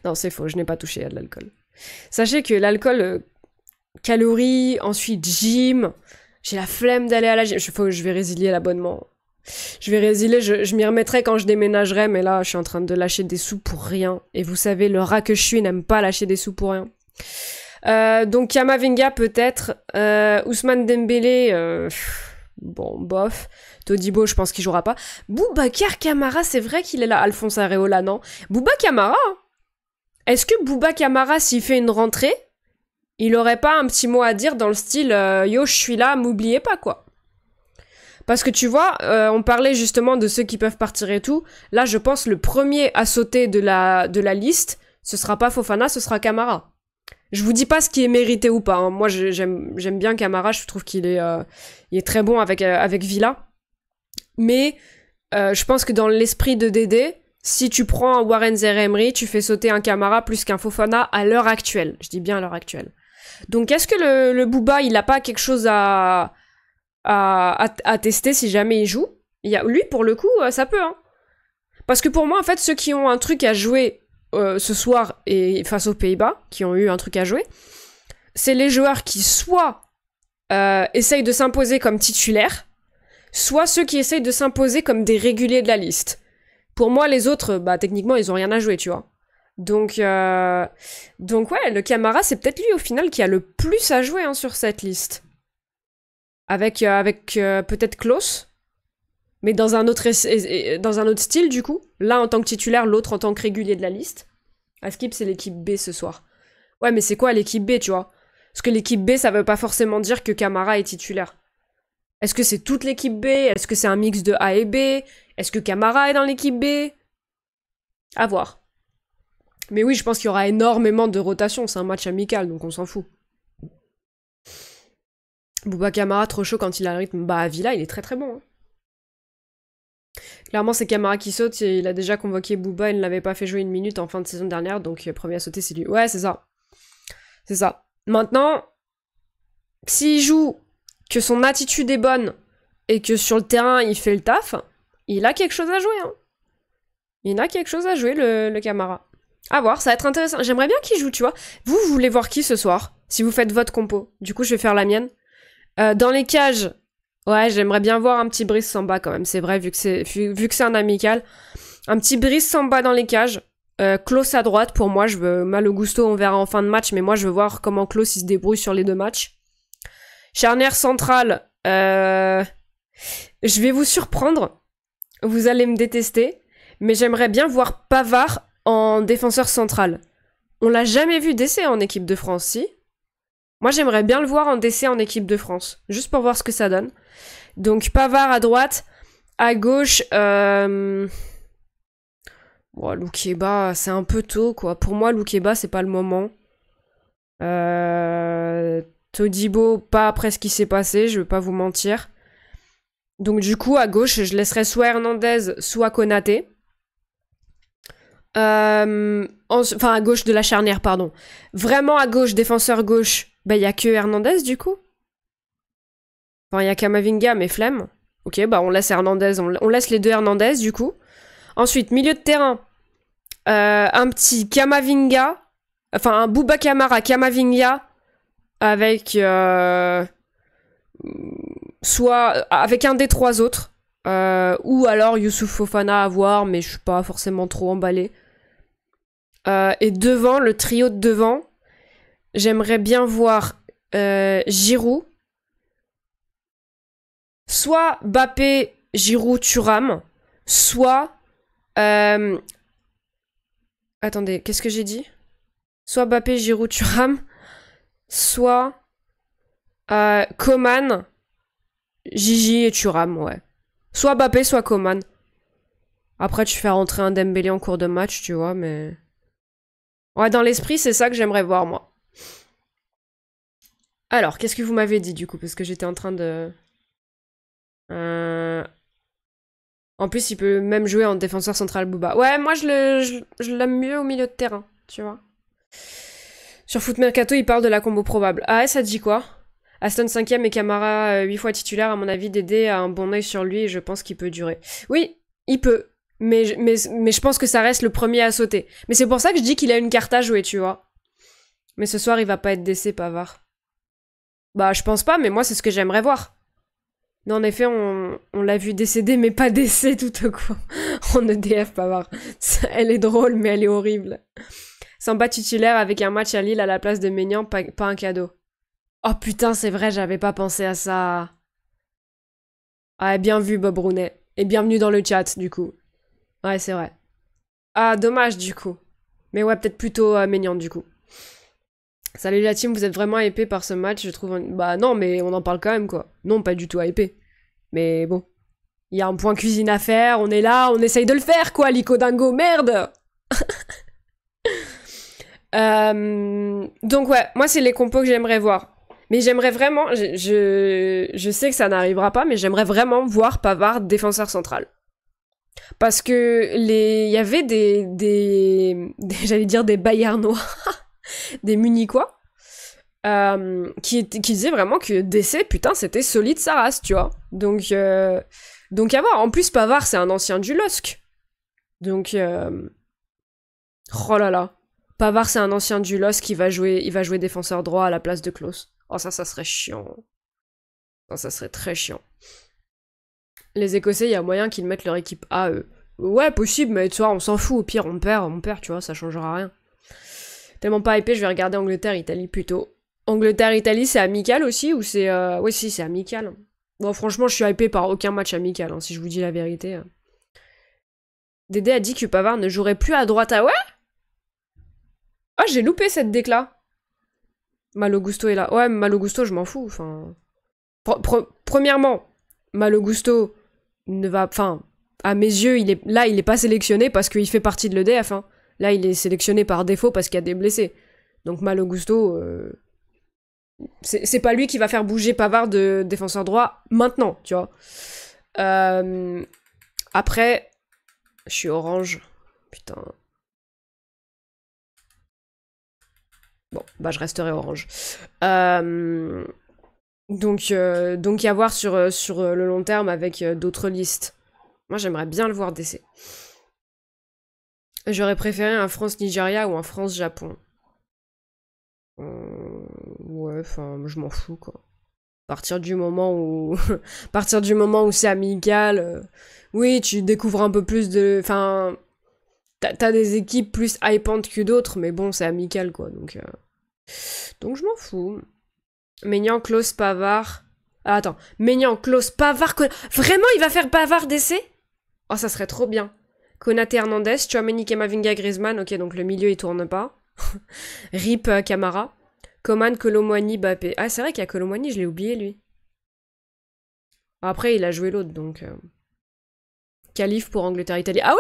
S1: Non, c'est faux, je n'ai pas touché à de l'alcool. Sachez que l'alcool, calories, ensuite gym, j'ai la flemme d'aller à la gym. Je vais résilier l'abonnement. Je vais résilier, je m'y remettrai quand je déménagerai, mais là, je suis en train de lâcher des sous pour rien. Et vous savez, le rat que je suis n'aime pas lâcher des sous pour rien. Donc Kamavinga peut-être, Ousmane Dembélé, bon, bof. Todibo, je pense qu'il jouera pas. Boubacar Kamara, c'est vrai qu'il est là. Alphonse Areola, non. Bouba Kamara, est-ce que Bouba Kamara, s'il fait une rentrée, il aurait pas un petit mot à dire dans le style yo, je suis là, m'oubliez pas, quoi. Parce que tu vois, on parlait justement de ceux qui peuvent partir et tout. Là, je pense le premier à sauter de la liste, ce sera pas Fofana, ce sera Kamara. Je vous dis pas ce qui est mérité ou pas. Hein. Moi, j'aime bien Kamara, je trouve qu'il est très bon avec Villa. Mais je pense que dans l'esprit de Dédé, si tu prends un Warren Zaïre-Emery, tu fais sauter un Kamara plus qu'un Fofana à l'heure actuelle. Je dis bien à l'heure actuelle. Donc est-ce que le Bouba, il a pas quelque chose à tester si jamais il joue? Lui, pour le coup, ça peut. Hein. Parce que pour moi, en fait, ceux qui ont un truc à jouer ce soir et face aux Pays-Bas, qui ont eu un truc à jouer, c'est les joueurs qui soit essayent de s'imposer comme titulaires, soit ceux qui essayent de s'imposer comme des réguliers de la liste. Pour moi, les autres, bah techniquement, ils ont rien à jouer, tu vois. Donc ouais, le Camara, c'est peut-être lui au final qui a le plus à jouer hein, sur cette liste. Avec peut-être Klose, mais dans un autre style du coup. L'un en tant que titulaire, l'autre en tant que régulier de la liste. Askip, c'est l'équipe B ce soir. Ouais, mais c'est quoi l'équipe B, tu vois? Parce que l'équipe B, ça veut pas forcément dire que Camara est titulaire. Est-ce que c'est toute l'équipe B? Est-ce que c'est un mix de A et B? Est-ce que Camara est dans l'équipe B? À voir. Mais oui, je pense qu'il y aura énormément de rotation. C'est un match amical, donc on s'en fout. Bouba Camara, trop chaud quand il a le rythme. Bah, Villa, il est très très bon. Hein. Clairement, c'est Camara qui saute. Il a déjà convoqué Bouba. Il ne l'avait pas fait jouer une minute en fin de saison dernière. Donc, premier à sauter, c'est lui. Ouais, c'est ça. C'est ça. Maintenant, s'il joue, que son attitude est bonne et que sur le terrain, il fait le taf, il a quelque chose à jouer. Hein. Il a quelque chose à jouer, le Camara. À voir, ça va être intéressant. J'aimerais bien qu'il joue, tu vois. Vous voulez voir qui ce soir? Si vous faites votre compo. Du coup, je vais faire la mienne. Dans les cages, ouais, j'aimerais bien voir un petit Brice Samba quand même. C'est vrai, vu que c'est un amical. Un petit Brice Samba dans les cages. Klose à droite, pour moi, je veux... Malo Gusto, on verra en fin de match, mais moi, je veux voir comment Klose, il se débrouille sur les deux matchs. Charnière centrale, je vais vous surprendre. Vous allez me détester. Mais j'aimerais bien voir Pavard en défenseur central. On l'a jamais vu d'essai en équipe de France, si. Moi, j'aimerais bien le voir en DC en équipe de France, juste pour voir ce que ça donne. Donc, Pavard à droite, à gauche, Bon, Loukeba, c'est un peu tôt, quoi. Pour moi, Loukeba, c'est pas le moment. Todibo, pas après ce qui s'est passé, je veux pas vous mentir. Donc du coup, à gauche, je laisserai soit Hernandez, soit Konaté. Enfin, à gauche de la charnière, pardon. Vraiment à gauche, défenseur gauche, bah y a que Hernandez, du coup. Enfin, il y a Kamavinga, mais flemme. Ok, bah on laisse Hernandez, on laisse les deux Hernandez, du coup. Ensuite, milieu de terrain, un petit Kamavinga, enfin un Bouba Kamara, Kamavinga, avec soit avec un des trois autres, ou alors Youssouf Fofana à voir, mais je suis pas forcément trop emballée. Et devant, le trio de devant, j'aimerais bien voir Giroud, soit Mbappé, Giroud, Thuram, soit... Attendez, qu'est-ce que j'ai dit? Soit Mbappé, Giroud, Thuram, soit Coman, Gigi et Thuram, ouais. Soit Mbappé, soit Coman. Après, tu fais rentrer un Dembélé en cours de match, tu vois, mais... Ouais, dans l'esprit, c'est ça que j'aimerais voir, moi. Alors, qu'est-ce que vous m'avez dit, du coup? Parce que j'étais en train de... En plus, il peut même jouer en défenseur central Booba. Ouais, moi, je l'aime mieux au milieu de terrain, tu vois. Sur Foot Mercato, il parle de la combo probable. Ah, ça te dit quoi? Aston 5ème et Camara 8 fois titulaire, à mon avis, Dédé a un bon œil sur lui et je pense qu'il peut durer. Oui, il peut. Mais je pense que ça reste le premier à sauter. Mais c'est pour ça que je dis qu'il a une carte à jouer, tu vois. Mais ce soir, il va pas être décès, Pavard. Bah, je pense pas, mais moi, c'est ce que j'aimerais voir. Non, en effet, on l'a vu décéder, mais pas décès tout au coup. En EDF, Pavard. Elle est drôle, mais elle est horrible. Samba titulaire avec un match à Lille à la place de Maignan, pas un cadeau. Oh putain, c'est vrai, j'avais pas pensé à ça. Ah, bien vu, Bob Rounet. Et bienvenue dans le chat, du coup. Ouais, c'est vrai. Ah, dommage, du coup. Mais ouais, peut-être plutôt Maignan, du coup. Salut la team, vous êtes vraiment hypé par ce match, je trouve... Bah non, mais on en parle quand même, quoi. Non, pas du tout hypé. Mais bon. Il y a un point cuisine à faire, on est là, on essaye de le faire, quoi, Lico Dingo, merde. Donc ouais, moi c'est les compos que j'aimerais voir. Mais j'aimerais vraiment, je sais que ça n'arrivera pas, mais j'aimerais vraiment voir Pavard défenseur central. Parce que il y avait j'allais dire des Bayernois, des Munichois, qui disaient vraiment que DC, putain, c'était solide sa race, tu vois. Donc à voir. En plus, Pavard, c'est un ancien du LOSC. Donc, oh là là. Pavard, c'est un ancien du LOSC, il va jouer défenseur droit à la place de Klose. Oh, ça serait chiant. Ça serait très chiant. Les Écossais, il y a moyen qu'ils mettent leur équipe A, eux. Ouais, possible, mais tu vois, on s'en fout. Au pire, on perd, tu vois, ça changera rien. Tellement pas hypé, je vais regarder Angleterre-Italie plutôt. Angleterre-Italie, c'est amical aussi ou c'est... Oui, si, c'est amical. Bon, franchement, je suis hypé par aucun match amical, hein, si je vous dis la vérité. Dédé a dit que Pavard ne jouerait plus à droite. Ah ouais? Ah, j'ai loupé cette décla. Malo Gusto est là. Ouais, Malo Gusto, je m'en fous, enfin... Premièrement, Malo Gusto ne va... Enfin, à mes yeux, il est pas sélectionné parce qu'il fait partie de l'EDF, hein. Là, il est sélectionné par défaut parce qu'il y a des blessés. Donc Malo Gusto... C'est pas lui qui va faire bouger Pavard de défenseur droit maintenant, tu vois. Après, je suis orange. Putain. Bon, bah je resterai orange. Donc à voir sur le long terme avec d'autres listes. Moi, j'aimerais bien le voir d'essai. J'aurais préféré un France-Nigeria ou un France-Japon. Ouais, enfin, je m'en fous, quoi. À partir du moment où c'est amical, oui, tu découvres un peu plus de... Enfin, t'as des équipes plus hypantes que d'autres, mais bon, c'est amical, quoi, donc je m'en fous. Maignan, Klose, Pavard... Ah, attends, Maignan, Klose, Pavard... Vraiment, il va faire Pavard d'essai? Oh, ça serait trop bien. Konaté, Hernandez, Tchouaméni, Kamavinga, Griezmann, ok, donc le milieu, il tourne pas. Rip, Camara. Coman, Colomwani, Mbappé. Ah, c'est vrai qu'il y a Colomwani, je l'ai oublié, lui. Après, il a joué l'autre, donc... Qualif pour Angleterre-Italie. Ah ouais?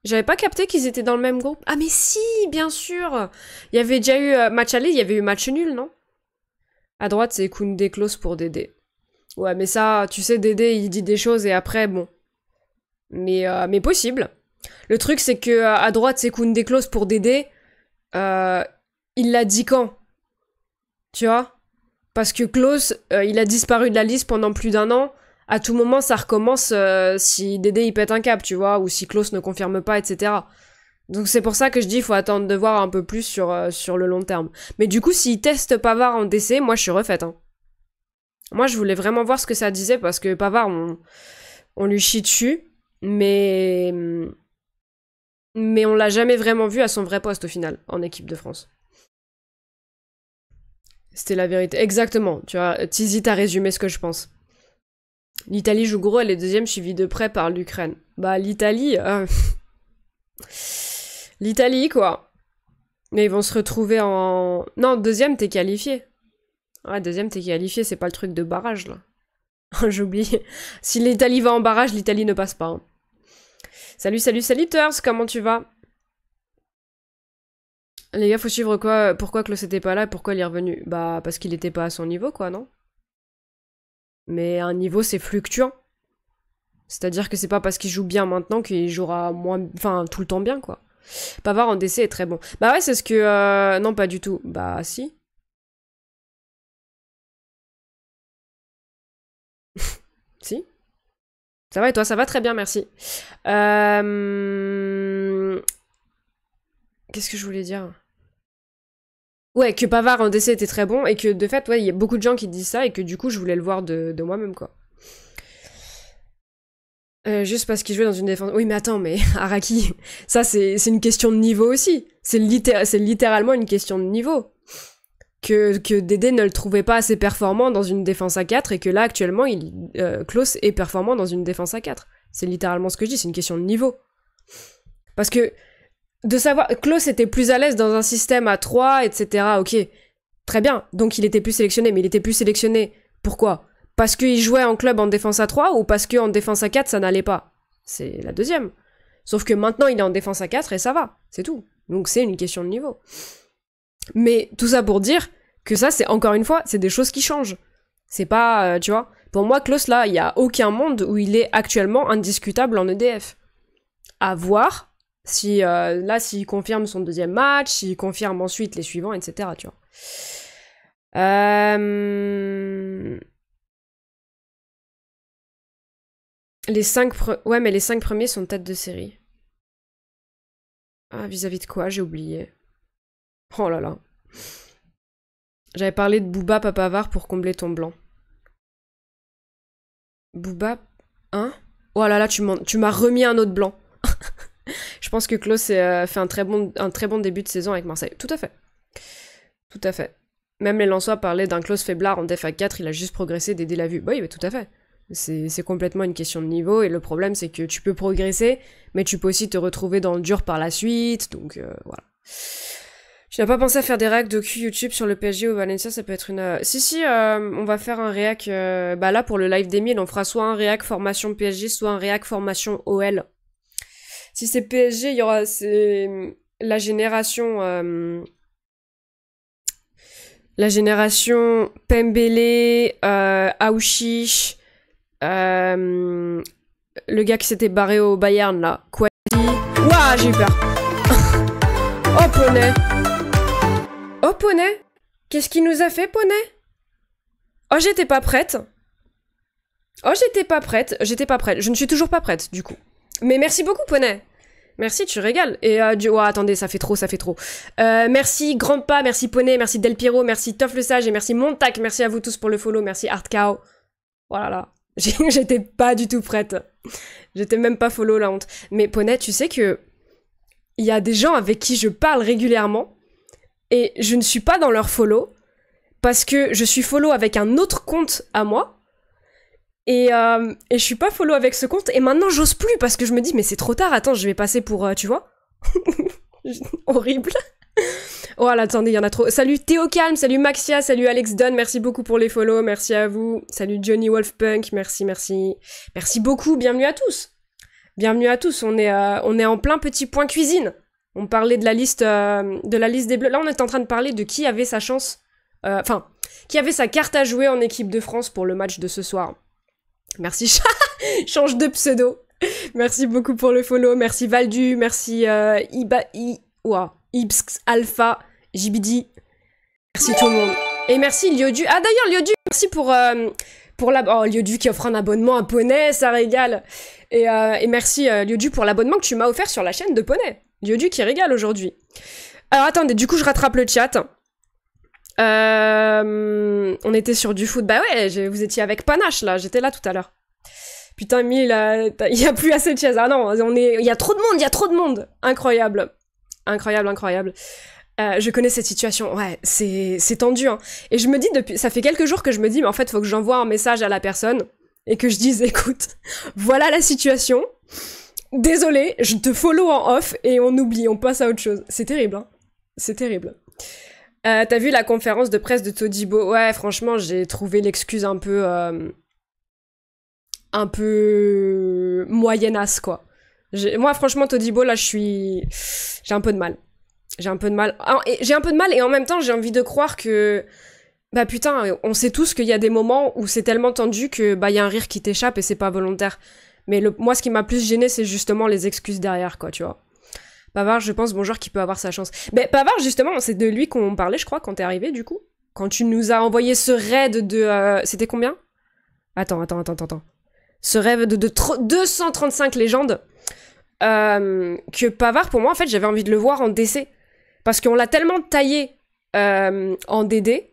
S1: J'avais pas capté qu'ils étaient dans le même groupe. Ah mais si, bien sûr. Il y avait déjà eu match aller, il y avait eu match nul, non? À droite, c'est Koundé Klose pour Dédé. Ouais, mais ça, tu sais, Dédé, il dit des choses et après, bon. Mais possible. Le truc, c'est que à droite, c'est Koundé Klose pour Dédé. Il l'a dit quand? Tu vois? Parce que Klose, il a disparu de la liste pendant plus d'1 an. À tout moment, ça recommence si Dédé, il pète un câble, tu vois, ou si Klose ne confirme pas, etc. Donc c'est pour ça que je dis, il faut attendre de voir un peu plus sur le long terme. Mais du coup, s'il teste Pavard en DC, moi, je suis refaite, hein. Moi, je voulais vraiment voir ce que ça disait, parce que Pavard, on lui chie dessus, mais on l'a jamais vraiment vu à son vrai poste, au final, en équipe de France. C'était la vérité. Exactement, tu vois, Tizi, t'as résumé ce que je pense. L'Italie joue gros, elle est deuxième, suivie de près par l'Ukraine. Bah, l'Italie... L'Italie, quoi. Mais ils vont se retrouver en... Non, deuxième, t'es qualifié. Ouais, deuxième, t'es qualifié, c'est pas le truc de barrage, là. J'oublie. Si l'Italie va en barrage, l'Italie ne passe pas. Hein. Salut, salut, saluteurs, comment tu vas? Les gars, faut suivre quoi? Pourquoi Klose était pas là et pourquoi il est revenu? Bah, parce qu'il était pas à son niveau, quoi, non? Mais un niveau, c'est fluctuant. C'est-à-dire que c'est pas parce qu'il joue bien maintenant qu'il jouera moins... Enfin, tout le temps bien, quoi. Pavard en DC est très bon. Bah ouais, c'est ce que... Non, pas du tout. Bah, si. Si. Ça va et toi? Ça va très bien, merci. Qu'est-ce que je voulais dire? Ouais, que Pavard en DC était très bon et que, de fait, ouais, il y a beaucoup de gens qui disent ça et que, du coup, je voulais le voir de moi-même, quoi. Juste parce qu'il jouait dans une défense... Oui, mais attends, mais Araki, ça, c'est une question de niveau aussi. C'est littéralement une question de niveau. Que Dédé ne le trouvait pas assez performant dans une défense à 4 et que là, actuellement, Klose est performant dans une défense à 4. C'est littéralement ce que je dis, c'est une question de niveau. Parce que, de savoir... Klose était plus à l'aise dans un système à 3, etc., ok. Très bien, donc il était plus sélectionné, mais il était plus sélectionné. Pourquoi? Parce qu'il jouait en club en défense à 3 ou parce qu'en défense à 4, ça n'allait pas? C'est la deuxième. Sauf que maintenant, il est en défense à 4 et ça va. C'est tout. Donc c'est une question de niveau. Mais tout ça pour dire que ça, c'est encore une fois, c'est des choses qui changent. C'est pas, tu vois... Pour moi, Klose, là, il y a aucun monde où il est actuellement indiscutable en EDF. À voir si, là, s'il confirme son deuxième match, s'il confirme ensuite les suivants, etc., tu vois. Ouais, mais les 5 premiers sont tête de série. Ah, vis-à-vis de quoi? J'ai oublié. Oh là là. J'avais parlé de Booba Papavard pour combler ton blanc. Booba... Hein? Oh là là, tu m'as remis un autre blanc. Je pense que Klose fait un très bon début de saison avec Marseille. Tout à fait. Tout à fait. Même les Lensois parlaient d'un Klose faiblard en def à 4, il a juste progressé, Dédé l'a vu. Oui, mais tout à fait. C'est complètement une question de niveau, et le problème c'est que tu peux progresser, mais tu peux aussi te retrouver dans le dur par la suite, donc voilà. Tu n'as pas pensé à faire des réacs docu YouTube sur le PSG ou Valencia, ça peut être une... Si, on va faire un réac, bah là pour le live d'Emile, on fera soit un réac formation PSG, soit un réac formation OL. Si c'est PSG, il y aura la génération Pembele, Aouchiche, le gars qui s'était barré au Bayern là, Kwasi. Ouah, j'ai eu peur. Oh Poney. Oh Poney. Qu'est-ce qu'il nous a fait Poney? Oh j'étais pas prête. J'étais pas prête. Je ne suis toujours pas prête du coup. Mais merci beaucoup Poney. Merci, tu régales. Et oh, attendez, ça fait trop. Merci Grandpa, merci Poney, merci Del Piero, merci Toff le Sage et merci Montac. Merci à vous tous pour le follow, merci Artcow. Voilà là. J'étais pas du tout prête. J'étais même pas follow, la honte. Mais Poney, tu sais que il y a des gens avec qui je parle régulièrement et je ne suis pas dans leur follow parce que je suis follow avec un autre compte à moi. Et je suis pas follow avec ce compte, et maintenant j'ose plus parce que je me dis mais c'est trop tard, attends, je vais passer pour, tu vois. Horrible. Oh là, attendez, il y en a trop. Salut Théo Calme, salut Maxia, salut Alex Dunn, merci beaucoup pour les follow, merci à vous. Salut Johnny Wolfpunk, merci beaucoup, bienvenue à tous. Bienvenue à tous, on est en plein petit point cuisine. On parlait de la liste des Bleus. Là, on est en train de parler de qui avait sa chance... Enfin, qui avait sa carte à jouer en équipe de France pour le match de ce soir. Merci, change de pseudo. Merci beaucoup pour le follow. Merci Valdu, merci Ibs Alpha, JBD. Merci tout le monde. Et merci Liodu. Ah d'ailleurs, Liodu, merci pour la... Oh, Liodu qui offre un abonnement à Poney, ça régale. Et merci Liodu pour l'abonnement que tu m'as offert sur la chaîne de Poney. Liodu qui régale aujourd'hui. Alors attendez, du coup je rattrape le chat. On était sur du foot. Bah ouais, vous étiez avec panache là, j'étais là tout à l'heure. Putain, il y a plus assez de chaises. Ah non, il y a trop de monde. Incroyable. Je connais cette situation. Ouais, c'est tendu, hein. Et je me dis ça fait quelques jours que je me dis, mais en fait, faut que j'envoie un message à la personne et que je dise, écoute, voilà la situation. Désolé, je te follow en off et on oublie, on passe à autre chose. C'est terrible, hein. C'est terrible. T'as vu la conférence de presse de Todibo? Ouais, franchement, j'ai trouvé l'excuse un peu moyennasse, quoi. Moi, franchement, Todibo, là, j'ai un peu de mal. J'ai un peu de mal et en même temps, j'ai envie de croire que... Bah putain, on sait tous qu'il y a des moments où c'est tellement tendu que bah y a un rire qui t'échappe et c'est pas volontaire. Mais moi, ce qui m'a plus gêné, c'est justement les excuses derrière, quoi, tu vois. Pavard, je pense, bon joueur qui peut avoir sa chance. Mais Pavard, justement, c'est de lui qu'on parlait, je crois, quand t'es arrivé, du coup. Quand tu nous as envoyé ce raid de... C'était combien? Attends. Ce rêve de 235 légendes. Que Pavard, pour moi, en fait, j'avais envie de le voir en DC. Parce qu'on l'a tellement taillé en DD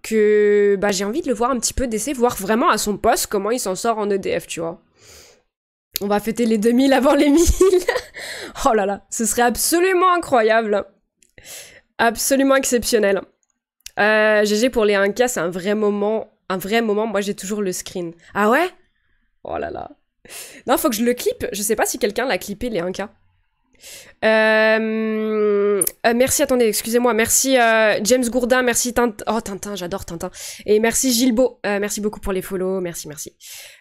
S1: que bah, j'ai envie de le voir un petit peu DC, voir vraiment à son poste comment il s'en sort en EDF, tu vois. On va fêter les 2000 avant les 1000. Oh là là, ce serait absolument incroyable. Absolument exceptionnel. GG pour les 1K, c'est un vrai moment. Moi, j'ai toujours le screen. Ah ouais? Oh là là. Non, faut que je le clippe. Je sais pas si quelqu'un l'a clippé, les 1K. Merci, attendez, excusez-moi. Merci James Gourdin, merci Tintin. Oh, Tintin, j'adore Tintin. Et merci Gilbo. Merci beaucoup pour les follow. Merci.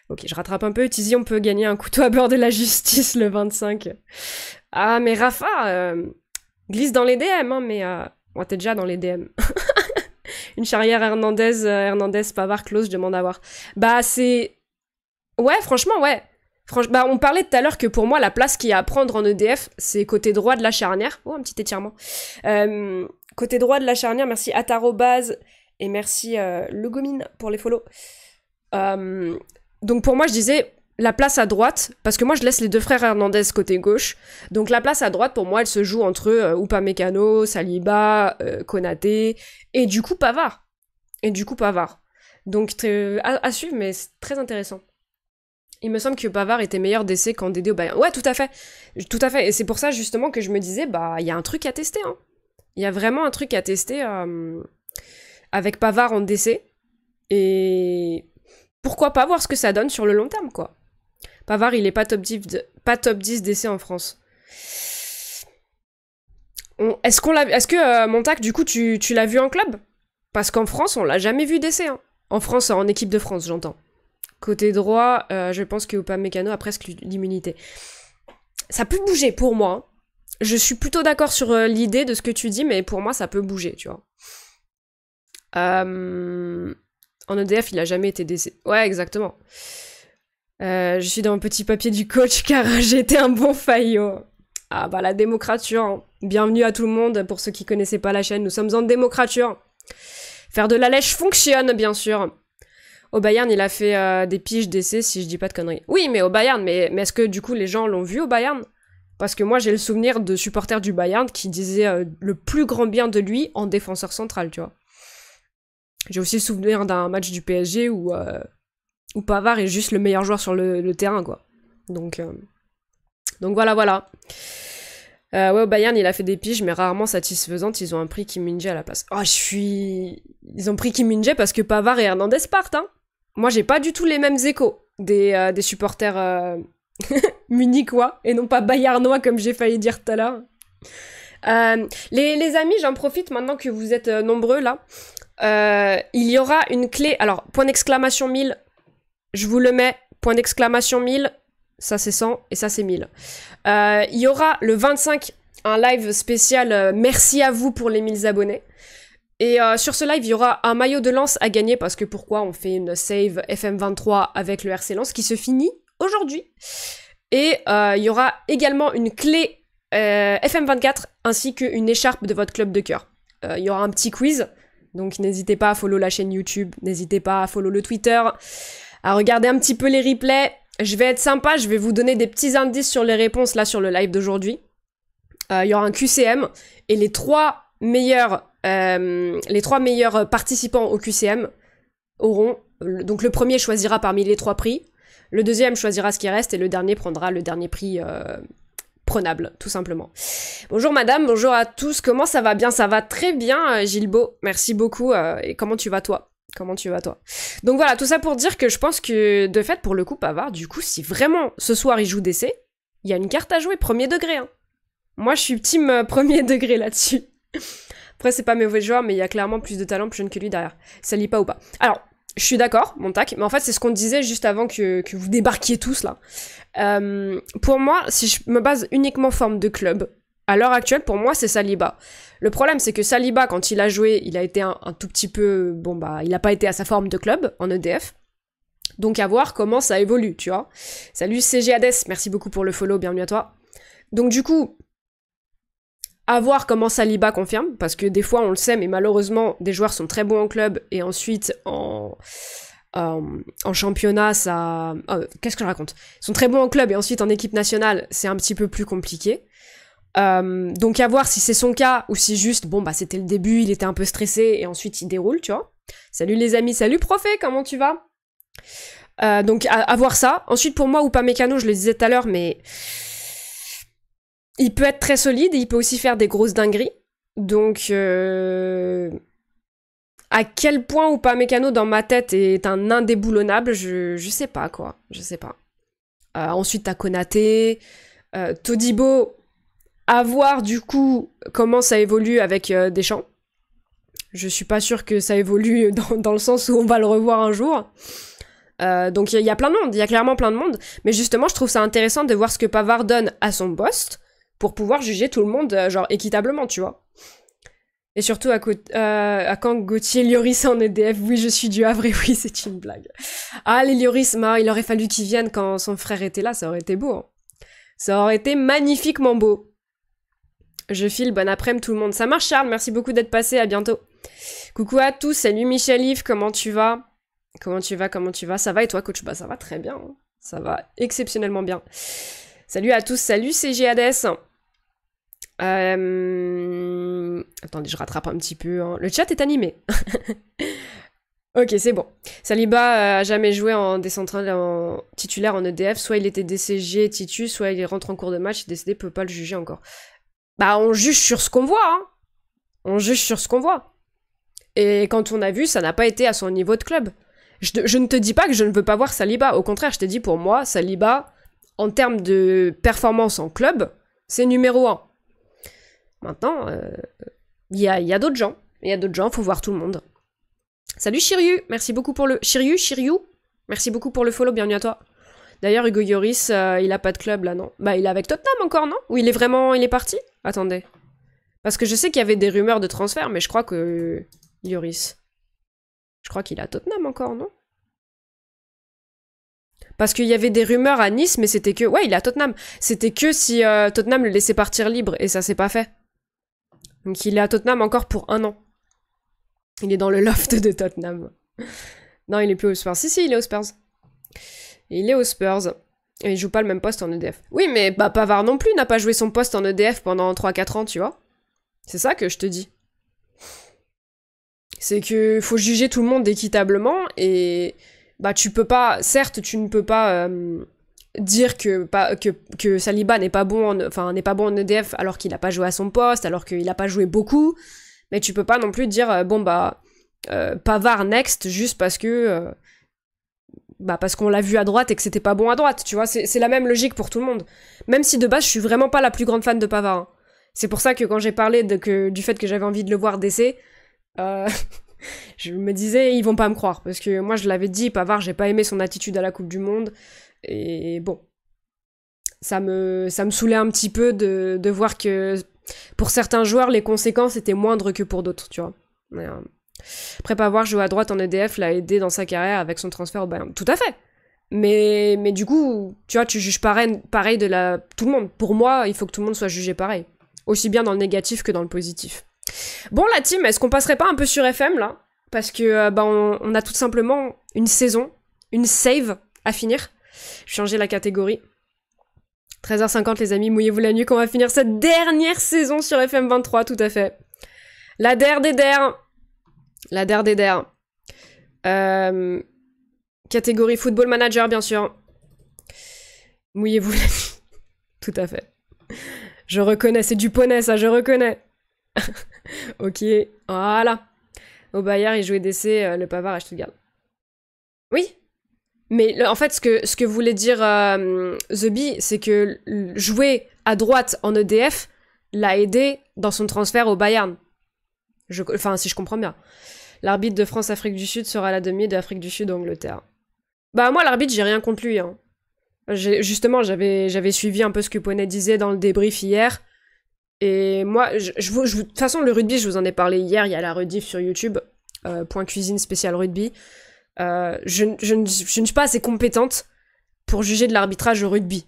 S1: Ok, je rattrape un peu. Tizi, on peut gagner un couteau à beurre de la justice le 25. Ah, mais Rafa, glisse dans les DM, hein, mais... Ouais, t'es déjà dans les DM. Une charrière Hernandez, Pavard, close, je demande à voir. Bah, c'est... Ouais, franchement, ouais. Bah, on parlait tout à l'heure que pour moi, la place qu'il y a à prendre en EDF, c'est côté droit de la charnière. Oh, un petit étirement. Côté droit de la charnière, merci Atarobaz et merci Legomine pour les follow. Donc pour moi, je disais la place à droite, parce que moi, je laisse les deux frères Hernandez côté gauche. Donc la place à droite, pour moi, elle se joue entre Upamecano, Saliba, Konaté, et du coup Pavard. Donc à suivre, mais c'est très intéressant. Il me semble que Pavard était meilleur d'essai qu'en DD au Bayern. Ouais, tout à fait. Et c'est pour ça, justement, que je me disais, bah, il y a un truc à tester, hein. Il y a vraiment un truc à tester avec Pavard en DC. Et pourquoi pas voir ce que ça donne sur le long terme, quoi. Pavard, il est pas top 10 d'essai en France. Est-ce que Montac, du coup, tu l'as vu en club? Parce qu'en France, on l'a jamais vu d'essai, hein. En France, en équipe de France, j'entends. Côté droit, je pense que Upamecano a presque l'immunité. Ça peut bouger pour moi, hein. Je suis plutôt d'accord sur l'idée de ce que tu dis, mais pour moi, ça peut bouger, tu vois. En EDF, il a jamais été DC. Ouais, exactement. Je suis dans le petit papier du coach car j'ai été un bon faillot. Ah bah la démocrature, hein. Bienvenue à tout le monde, pour ceux qui connaissaient pas la chaîne, nous sommes en démocrature. Faire de la lèche fonctionne, bien sûr. Au Bayern, il a fait des piges d'essai, si je dis pas de conneries. Oui, mais au Bayern, mais est-ce que du coup les gens l'ont vu au Bayern? Parce que moi, j'ai le souvenir de supporters du Bayern qui disaient le plus grand bien de lui en défenseur central, tu vois. J'ai aussi le souvenir d'un match du PSG où Pavard est juste le meilleur joueur sur le terrain, quoi. Donc voilà. Ouais, au Bayern, il a fait des piges, mais rarement satisfaisantes. Ils ont pris Kim Min-jae à la place. Oh, ils ont pris Kim Min-jae parce que Pavard et Hernandez partent, hein. Moi, j'ai pas du tout les mêmes échos des supporters munichois, et non pas bayarnois, comme j'ai failli dire tout à l'heure. Les amis, j'en profite maintenant que vous êtes nombreux, là. Il y aura une clé... Alors, point d'exclamation 1000, je vous le mets, point d'exclamation 1000, ça c'est 100 et ça c'est 1000. Il y aura le 25 un live spécial merci à vous pour les 1000 abonnés. Et sur ce live, il y aura un maillot de Lens à gagner parce que pourquoi on fait une save FM23 avec le RC Lens qui se finit aujourd'hui. Et il y aura également une clé FM24 ainsi qu'une écharpe de votre club de cœur. Il y aura un petit quiz, donc n'hésitez pas à follow la chaîne YouTube, n'hésitez pas à follow le Twitter, à regarder un petit peu les replays. Je vais être sympa, je vais vous donner des petits indices sur les réponses là sur le live d'aujourd'hui. Il y aura un QCM et les trois meilleurs participants au QCM auront... Donc le premier choisira parmi les 3 prix, le deuxième choisira ce qui reste et le dernier prendra le dernier prix prenable, tout simplement. Bonjour madame, bonjour à tous, comment ça va bien? Ça va très bien Gilbo, merci beaucoup. Et comment tu vas toi? Comment tu vas toi? Donc voilà, tout ça pour dire que je pense que de fait pour le coup Pavard, du coup si vraiment ce soir il joue DC, il y a une carte à jouer premier degré. Hein. Moi je suis team premier degré là-dessus. Après, c'est pas mauvais joueur, mais il y a clairement plus de talent plus jeune que lui derrière. Ça lit pas ou pas. Alors, je suis d'accord, mon tac, mais en fait, c'est ce qu'on disait juste avant que vous débarquiez tous, là. Pour moi, si je me base uniquement forme de club, à l'heure actuelle, pour moi, c'est Saliba. Le problème, c'est que Saliba, quand il a joué, il a été un tout petit peu... Bon, bah, il a pas été à sa forme de club, en EDF. Donc, à voir comment ça évolue, tu vois. Salut CG Hades, merci beaucoup pour le follow, bienvenue à toi. Donc, du coup... À voir comment Saliba confirme, parce que des fois on le sait, mais malheureusement des joueurs sont très bons en club et ensuite en championnat ça... qu'est-ce que je raconte? Ils sont très bons en club et ensuite en équipe nationale c'est un petit peu plus compliqué. Donc à voir si c'est son cas ou si juste, bon bah c'était le début, il était un peu stressé et ensuite il déroule, tu vois. Salut les amis, salut Profé, comment tu vas? Donc à voir ça. Ensuite pour moi, Upamecano, je le disais tout à l'heure, mais... Il peut être très solide et il peut aussi faire des grosses dingueries. Donc, à quel point Upamecano dans ma tête est un indéboulonnable, je sais pas, quoi. Je sais pas. Ensuite, t'as Konaté, Todibo, à voir du coup comment ça évolue avec Deschamps. Je suis pas sûre que ça évolue dans le sens où on va le revoir un jour. Donc il y a plein de monde, il y a clairement plein de monde. Mais justement, je trouve ça intéressant de voir ce que Pavard donne à son poste pour pouvoir juger tout le monde, genre, équitablement, tu vois. Et surtout, à quand Gauthier Lloris en EDF, oui, je suis du Havre, et oui, c'est une blague. Ah, les Lloris, il aurait fallu qu'ils viennent quand son frère était là, ça aurait été beau. Hein. Ça aurait été magnifiquement beau. Je file, bon après-midi tout le monde. Ça marche, Charles, merci beaucoup d'être passé, à bientôt. Coucou à tous, salut Michel-Yves, comment tu vas? Comment tu vas? Ça va et toi, coach? Bah, ça va très bien, hein. Ça va exceptionnellement bien. Salut à tous, salut CG Hades. Attendez, je rattrape un petit peu. Hein. Le chat est animé. Ok, c'est bon. Saliba a jamais joué en décentrale en titulaire en EDF. Soit il était DCG titu, soit il rentre en cours de match. DCD peut pas le juger encore. Bah, on juge sur ce qu'on voit. Hein. On juge sur ce qu'on voit. Et quand on a vu, ça n'a pas été à son niveau de club. Je ne te dis pas que je ne veux pas voir Saliba. Au contraire, je te dis pour moi, Saliba... En termes de performance en club, c'est numéro 1. Maintenant, il y a d'autres gens. Il y a d'autres gens, faut voir tout le monde. Salut Shiryu, merci beaucoup pour le... Shiryu, merci beaucoup pour le follow, bienvenue à toi. D'ailleurs, Hugo Lloris, il a pas de club là, non? Bah, il est avec Tottenham encore, non? Ou il est parti? Attendez. Parce que je sais qu'il y avait des rumeurs de transfert, mais je crois que... Lloris... Je crois qu'il est à Tottenham encore, non? Parce qu'il y avait des rumeurs à Nice, mais c'était que... Ouais, il est à Tottenham. C'était que si Tottenham le laissait partir libre, et ça s'est pas fait. Donc il est à Tottenham encore pour 1 an. Il est dans le loft de Tottenham. Non, il est plus aux Spurs. Si, il est aux Spurs. Il est aux Spurs. Et il joue pas le même poste en EDF. Oui, mais bah, Pavard non plus n'a pas joué son poste en EDF pendant 3-4 ans, tu vois. C'est ça que je te dis. C'est que faut juger tout le monde équitablement, et... Bah tu peux pas, certes tu ne peux pas dire que Saliba n'est pas bon en EDF alors qu'il a pas joué à son poste, alors qu'il a pas joué beaucoup, mais tu peux pas non plus dire Pavard next juste parce que parce qu'on l'a vu à droite et que c'était pas bon à droite, tu vois, c'est la même logique pour tout le monde. Même si de base je suis vraiment pas la plus grande fan de Pavard. Hein. C'est pour ça que quand j'ai parlé du fait que j'avais envie de le voir DC, je me disais, ils vont pas me croire, parce que moi je l'avais dit, Pavard, j'ai pas aimé son attitude à la Coupe du Monde, et bon, ça me saoulait un petit peu de voir que pour certains joueurs, les conséquences étaient moindres que pour d'autres, tu vois. Mais, après pas avoir joué à droite en EDF l'a aidé dans sa carrière avec son transfert au Bayern. Tout à fait. Mais du coup, tu vois, tu juges pareil de tout le monde. Pour moi, il faut que tout le monde soit jugé pareil. Aussi bien dans le négatif que dans le positif. Bon, la team, est-ce qu'on passerait pas un peu sur FM, là? Parce que, on a tout simplement une saison, une save à finir. Je vais changer la catégorie. 13h50, les amis, mouillez-vous la nuque, on va finir cette dernière saison sur FM23, tout à fait. La der des der. La der des der. Catégorie Football Manager, bien sûr. Mouillez-vous la nuque. Tout à fait. Je reconnais, c'est du poney, ça, je reconnais. Ok, voilà. Au Bayern, il jouait DC, le Pavard à Stuttgart. Oui. Mais en fait, ce que voulait dire The Bee, c'est que jouer à droite en EDF l'a aidé dans son transfert au Bayern. Enfin, si je comprends bien. L'arbitre de France-Afrique du Sud sera la demi de Afrique du Sud-Angleterre. Bah moi, l'arbitre, j'ai rien contre lui. Hein. Justement, j'avais suivi un peu ce que Poney disait dans le débrief hier. Et moi, de toute façon, le rugby, je vous en ai parlé hier, il y a la rediff sur YouTube, point cuisine spécial rugby. Je ne suis pas assez compétente pour juger de l'arbitrage au rugby.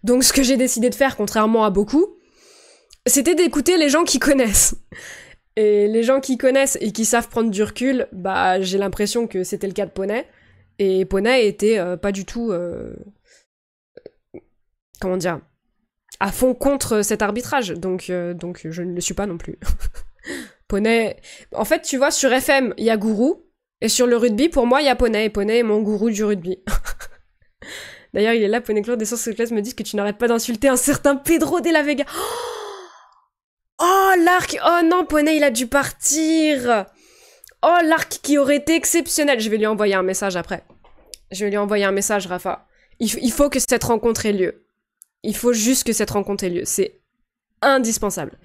S1: Donc ce que j'ai décidé de faire, contrairement à beaucoup, c'était d'écouter les gens qui connaissent. Et les gens qui connaissent et qui savent prendre du recul, bah j'ai l'impression que c'était le cas de Poney. Et Poney était pas du tout... comment dire, à fond contre cet arbitrage. Donc je ne le suis pas non plus. Poney... En fait, tu vois, sur FM, il y a Gourou. Et sur le rugby, pour moi, il y a Poney. Et Poney est mon gourou du rugby. D'ailleurs, il est là, Poney Claude. Des sources secrètes me disent que tu n'arrêtes pas d'insulter un certain Pedro de la Vega. Oh, l'arc. Oh non, Poney, il a dû partir. Oh, l'arc qui aurait été exceptionnel. Je vais lui envoyer un message après. Je vais lui envoyer un message, Rafa. Il faut que cette rencontre ait lieu. Il faut juste que cette rencontre ait lieu. C'est indispensable.